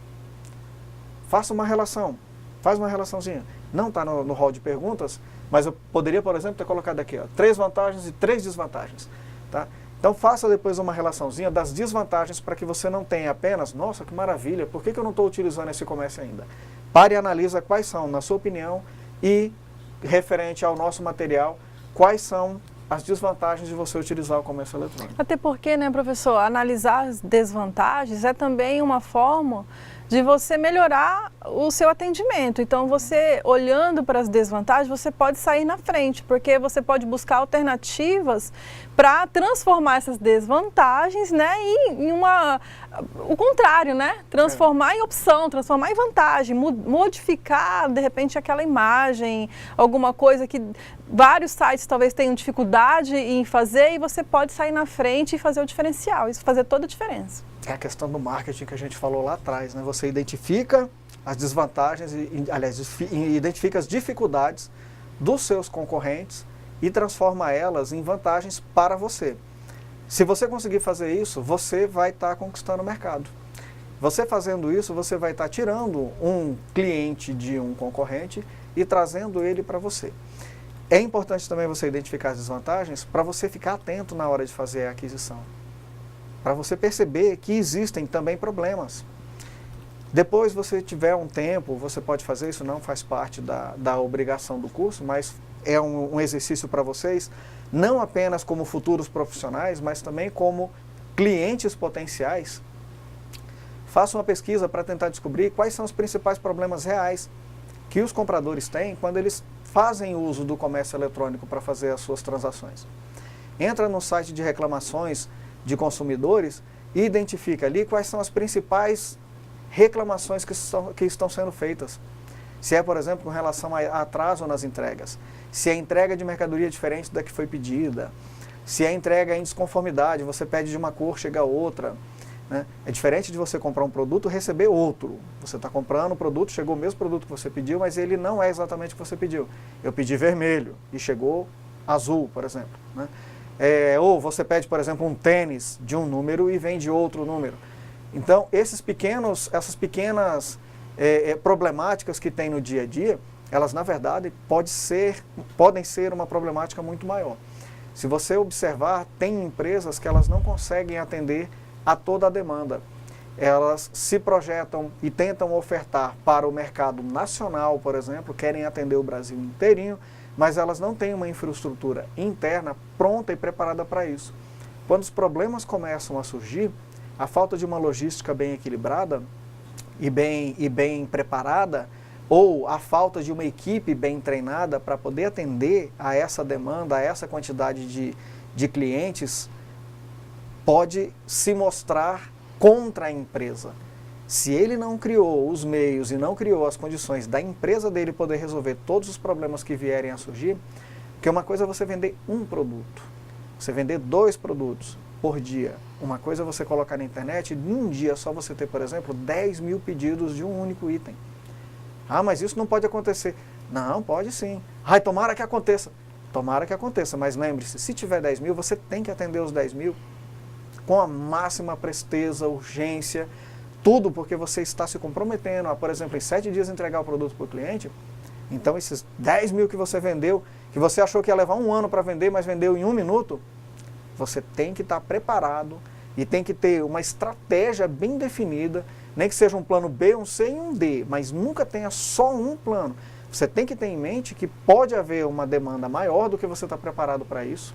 Faça uma relação, faz uma relaçãozinha. Não está no hall de perguntas, mas eu poderia, por exemplo, ter colocado aqui 3 vantagens e 3 desvantagens. Tá? Então faça depois uma relaçãozinha das desvantagens para que você não tenha apenas, nossa, que maravilha, por que eu não estou utilizando esse comércio ainda? Pare e analisa quais são, na sua opinião, e referente ao nosso material, quais são as desvantagens de você utilizar o comércio eletrônico. Até porque, professor, analisar as desvantagens é também uma forma de você melhorar o seu atendimento. Então, você olhando para as desvantagens, você pode sair na frente, porque você pode buscar alternativas para transformar essas desvantagens, em o contrário, transformar em opção, transformar em vantagem, modificar, de repente, aquela imagem, alguma coisa que vários sites talvez tenham dificuldade em fazer e você pode sair na frente e fazer o diferencial. Isso fazer toda a diferença. É a questão do marketing que a gente falou lá atrás, Você identifica as desvantagens, identifica as dificuldades dos seus concorrentes e transforma elas em vantagens para você. Se você conseguir fazer isso, você vai estar conquistando o mercado. Você fazendo isso, você vai estar tirando um cliente de um concorrente e trazendo ele para você. É importante também você identificar as desvantagens para você ficar atento na hora de fazer a aquisição. Para você perceber que existem também problemas. Depois você tiver um tempo, você pode fazer isso, não faz parte da obrigação do curso, mas é um exercício para vocês, não apenas como futuros profissionais, mas também como clientes potenciais. Faça uma pesquisa para tentar descobrir quais são os principais problemas reais que os compradores têm quando eles fazem uso do comércio eletrônico para fazer as suas transações. Entra no site de reclamações de consumidores e identifica ali quais são as principais reclamações que estão sendo feitas. Se é, por exemplo, com relação a atraso nas entregas, se a entrega de mercadoria é diferente da que foi pedida, se a entrega é em desconformidade, você pede de uma cor, chega outra. É diferente de você comprar um produto e receber outro. Você está comprando o produto, chegou o mesmo produto que você pediu, mas ele não é exatamente o que você pediu. Eu pedi vermelho e chegou azul, por exemplo. Ou você pede, por exemplo, um tênis de um número e vem de outro número. Então, essas pequenas problemáticas que tem no dia a dia, elas, na verdade, podem ser uma problemática muito maior. Se você observar, tem empresas que elas não conseguem atender a toda a demanda. Elas se projetam e tentam ofertar para o mercado nacional, por exemplo, querem atender o Brasil inteirinho, mas elas não têm uma infraestrutura interna pronta e preparada para isso. Quando os problemas começam a surgir, a falta de uma logística bem equilibrada e bem preparada, ou a falta de uma equipe bem treinada para poder atender a essa demanda, a essa quantidade de clientes, pode se mostrar contra a empresa. Se ele não criou os meios e não criou as condições da empresa dele poder resolver todos os problemas que vierem a surgir, porque uma coisa é você vender um produto, você vender 2 produtos por dia. Uma coisa é você colocar na internet e num dia só você ter, por exemplo, 10 mil pedidos de um único item. Ah, mas isso não pode acontecer. Não, pode sim. Ai, tomara que aconteça. Tomara que aconteça, mas lembre-se, se tiver 10 mil, você tem que atender os 10 mil com a máxima presteza, urgência, tudo porque você está se comprometendo a, por exemplo, em 7 dias entregar o produto para o cliente. Então, esses 10 mil que você vendeu, que você achou que ia levar 1 ano para vender, mas vendeu em 1 minuto, você tem que estar preparado e tem que ter uma estratégia bem definida, nem que seja um plano B, um C e um D, mas nunca tenha só um plano. Você tem que ter em mente que pode haver uma demanda maior do que você está preparado para isso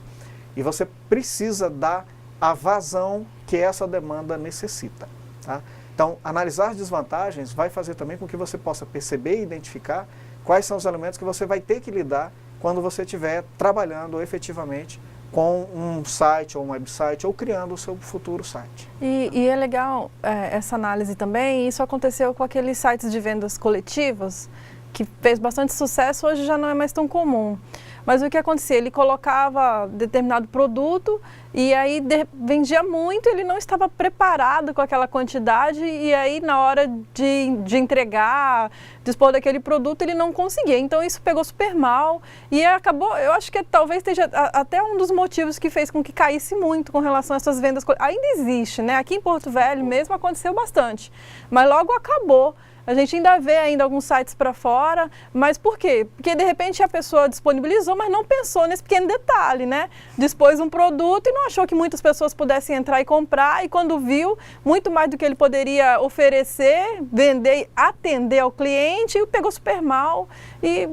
e você precisa dar a vazão que essa demanda necessita. Tá? Então, analisar as desvantagens vai fazer também com que você possa perceber e identificar quais são os elementos que você vai ter que lidar quando você estiver trabalhando efetivamente com um site ou um website ou criando o seu futuro site. E é legal essa análise também, isso aconteceu com aqueles sites de vendas coletivas, que fez bastante sucesso, hoje já não é mais tão comum. Mas o que acontecia? Ele colocava determinado produto e aí vendia muito, ele não estava preparado com aquela quantidade e aí na hora de entregar, dispor daquele produto, ele não conseguia. Então isso pegou super mal e acabou, eu acho que talvez esteja até um dos motivos que fez com que caísse muito com relação a essas vendas. Ainda existe, né? Aqui em Porto Velho mesmo aconteceu bastante, mas logo acabou. A gente ainda vê ainda alguns sites para fora, mas por quê? Porque de repente a pessoa disponibilizou, mas não pensou nesse pequeno detalhe, né? Dispôs um produto e não achou que muitas pessoas pudessem entrar e comprar, e quando viu, muito mais do que ele poderia oferecer, vender, atender ao cliente, e pegou super mal e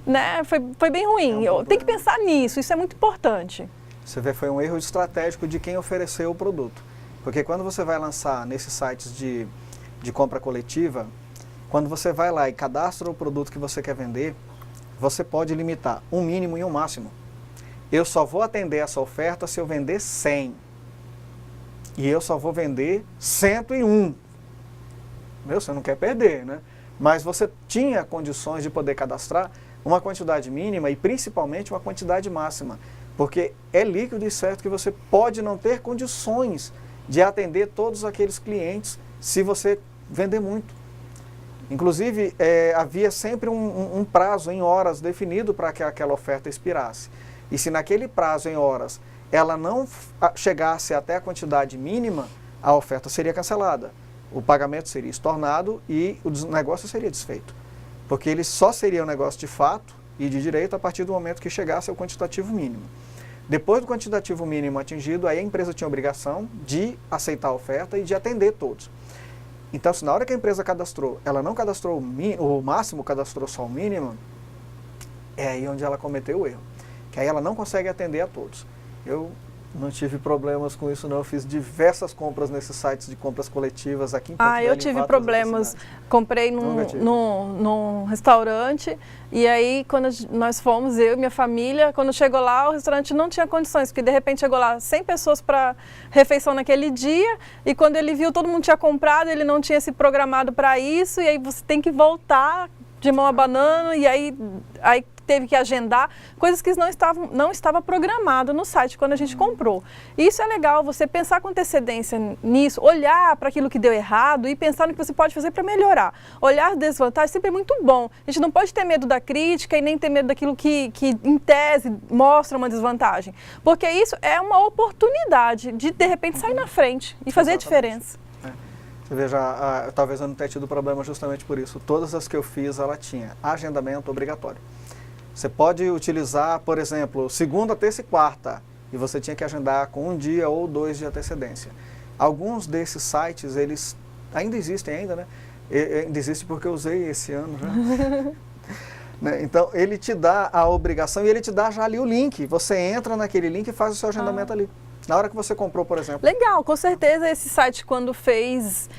né, foi bem ruim. Tem que pensar nisso, isso é muito importante. Você vê, foi um erro estratégico de quem ofereceu o produto. Porque quando você vai lançar nesses sites de compra coletiva, quando você vai lá e cadastra o produto que você quer vender, você pode limitar um mínimo e um máximo. Eu só vou atender essa oferta se eu vender 100. E eu só vou vender 101. Você não quer perder, né? Mas você tinha condições de poder cadastrar uma quantidade mínima e principalmente uma quantidade máxima. Porque é líquido e certo que você pode não ter condições de atender todos aqueles clientes se você vender muito. Inclusive, havia sempre um prazo em horas definido para que aquela oferta expirasse. E se naquele prazo em horas ela não chegasse até a quantidade mínima, a oferta seria cancelada. O pagamento seria estornado e o negócio seria desfeito. Porque ele só seria um negócio de fato e de direito a partir do momento que chegasse ao quantitativo mínimo. Depois do quantitativo mínimo atingido, aí a empresa tinha a obrigação de aceitar a oferta e de atender todos. Então, se na hora que a empresa cadastrou, ela não cadastrou o máximo, cadastrou só o mínimo, é aí onde ela cometeu o erro. Que aí ela não consegue atender a todos. Eu não tive problemas com isso não, eu fiz diversas compras nesses sites de compras coletivas aqui em Porto Velho. Eu tive problemas, comprei num restaurante e aí quando nós fomos, eu e minha família, quando chegou lá o restaurante não tinha condições, porque de repente chegou lá 100 pessoas para refeição naquele dia e quando ele viu todo mundo tinha comprado, ele não tinha se programado para isso e aí você tem que voltar de mão abanando e aí teve que agendar coisas que não estava programado no site quando a gente comprou. Isso é legal, você pensar com antecedência nisso, olhar para aquilo que deu errado e pensar no que você pode fazer para melhorar. Olhar as desvantagens sempre é muito bom. A gente não pode ter medo da crítica e nem ter medo daquilo que em tese mostra uma desvantagem. Porque isso é uma oportunidade de repente, sair na frente e fazer a diferença. Você veja, talvez eu não tenha tido problema justamente por isso. Todas as que eu fiz, ela tinha agendamento obrigatório. Você pode utilizar, por exemplo, segunda, terça e quarta, e você tinha que agendar com 1 dia ou 2 de antecedência. Alguns desses sites, eles ainda existem né? Ainda existe porque eu usei esse ano, né? Então, ele te dá a obrigação e ele te dá já ali o link. Você entra naquele link e faz o seu agendamento ali. Na hora que você comprou, por exemplo. Legal, com certeza esse site quando fez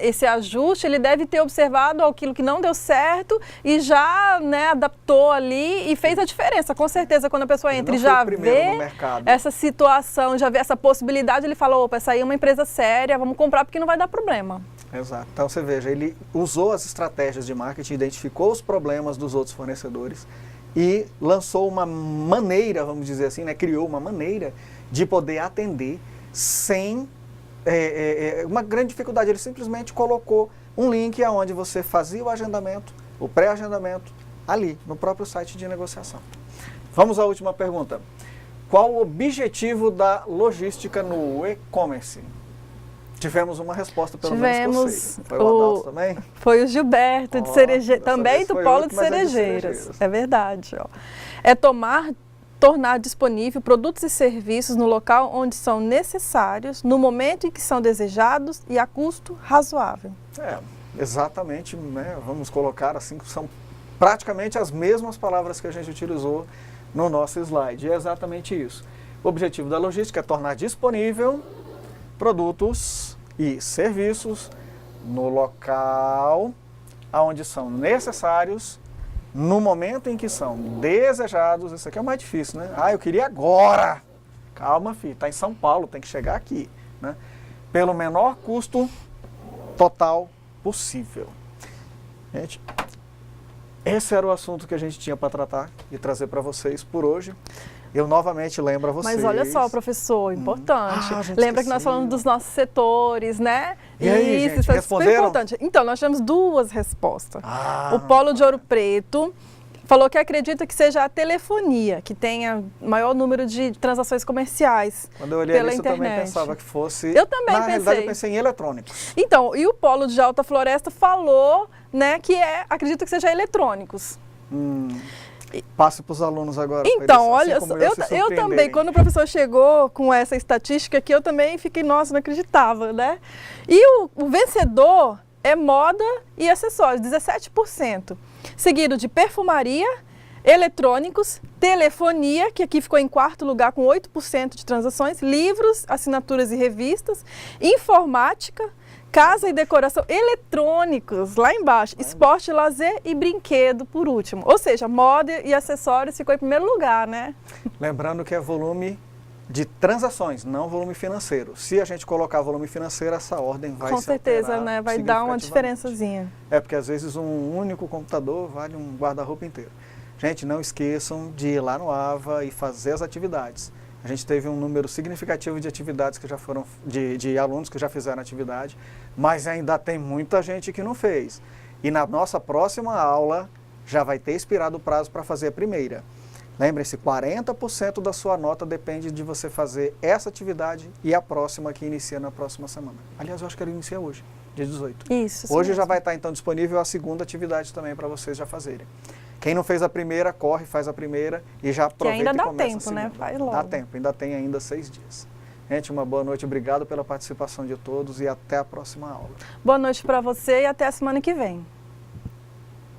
esse ajuste, ele deve ter observado aquilo que não deu certo e já adaptou ali e fez a diferença. Com certeza quando a pessoa entra e já vê essa situação, já vê essa possibilidade, ele fala, opa, essa aí é uma empresa séria, vamos comprar porque não vai dar problema. Exato. Então você veja, ele usou as estratégias de marketing, identificou os problemas dos outros fornecedores e lançou uma maneira, vamos dizer assim, né, criou uma maneira de poder atender sem uma grande dificuldade. Ele simplesmente colocou um link onde você fazia o agendamento, o pré-agendamento, ali, no próprio site de negociação. Vamos à última pergunta. Qual o objetivo da logística no e-commerce? Tivemos uma resposta, pelo menos que eu sei. Foi o Adalto também? Foi o Gilberto de Cerejeiras, também do Polo de Cerejeiras. É verdade. Ó. É tornar disponível produtos e serviços no local onde são necessários, no momento em que são desejados e a custo razoável. Exatamente, né? Vamos colocar assim, que são praticamente as mesmas palavras que a gente utilizou no nosso slide. É exatamente isso. O objetivo da logística é tornar disponível produtos e serviços no local onde são necessários, no momento em que são desejados. Isso aqui é o mais difícil, né? Eu queria agora. Calma, filho, está em São Paulo, tem que chegar aqui, né? Pelo menor custo total possível. Gente, esse era o assunto que a gente tinha para tratar e trazer para vocês por hoje. Eu novamente lembro a vocês. Mas olha só, professor, importante. Lembra que nós falamos dos nossos setores, né? E aí, isso é super importante. Então, nós tivemos duas respostas. O Polo de Ouro Preto falou que acredita que seja a telefonia, que tenha maior número de transações comerciais. Quando eu olhei pela isso, internet. eu também pensava que fosse... Eu também Na realidade, eu pensei em eletrônicos. Então, e o Polo de Alta Floresta falou, né, que acredita que seja eletrônicos. Passe para os alunos agora. Então, olha, assim eu também, quando o professor chegou com essa estatística aqui, eu também fiquei, nossa, não acreditava, né? E o vencedor é moda e acessórios, 17%. Seguido de perfumaria, eletrônicos, telefonia, que aqui ficou em quarto lugar com 8% de transações, livros, assinaturas e revistas, informática, casa e decoração, eletrônicos, lá embaixo, esporte, lazer e brinquedo por último. Ou seja, moda e acessórios ficou em primeiro lugar, né? Lembrando que é volume de transações, não volume financeiro. Se a gente colocar volume financeiro, essa ordem vai com se certeza, alterar, né? Vai dar uma diferençazinha. Porque às vezes um único computador vale um guarda-roupa inteiro. Gente, não esqueçam de ir lá no AVA e fazer as atividades. A gente teve um número significativo de atividades que já foram, de alunos que já fizeram atividade, mas ainda tem muita gente que não fez. E na nossa próxima aula já vai ter expirado o prazo para fazer a primeira. Lembre-se, 40% da sua nota depende de você fazer essa atividade e a próxima que inicia na próxima semana. Aliás, eu acho que ela inicia hoje, dia 18. Isso hoje mesmo. Já vai estar então disponível a segunda atividade também para vocês já fazerem. Quem não fez a primeira, corre, faz a primeira e já aproveita e começa a segunda. ainda dá tempo, né? Faz logo. Dá tempo, ainda tem ainda 6 dias. Gente, uma boa noite, obrigado pela participação de todos e até a próxima aula. Boa noite para você e até a semana que vem.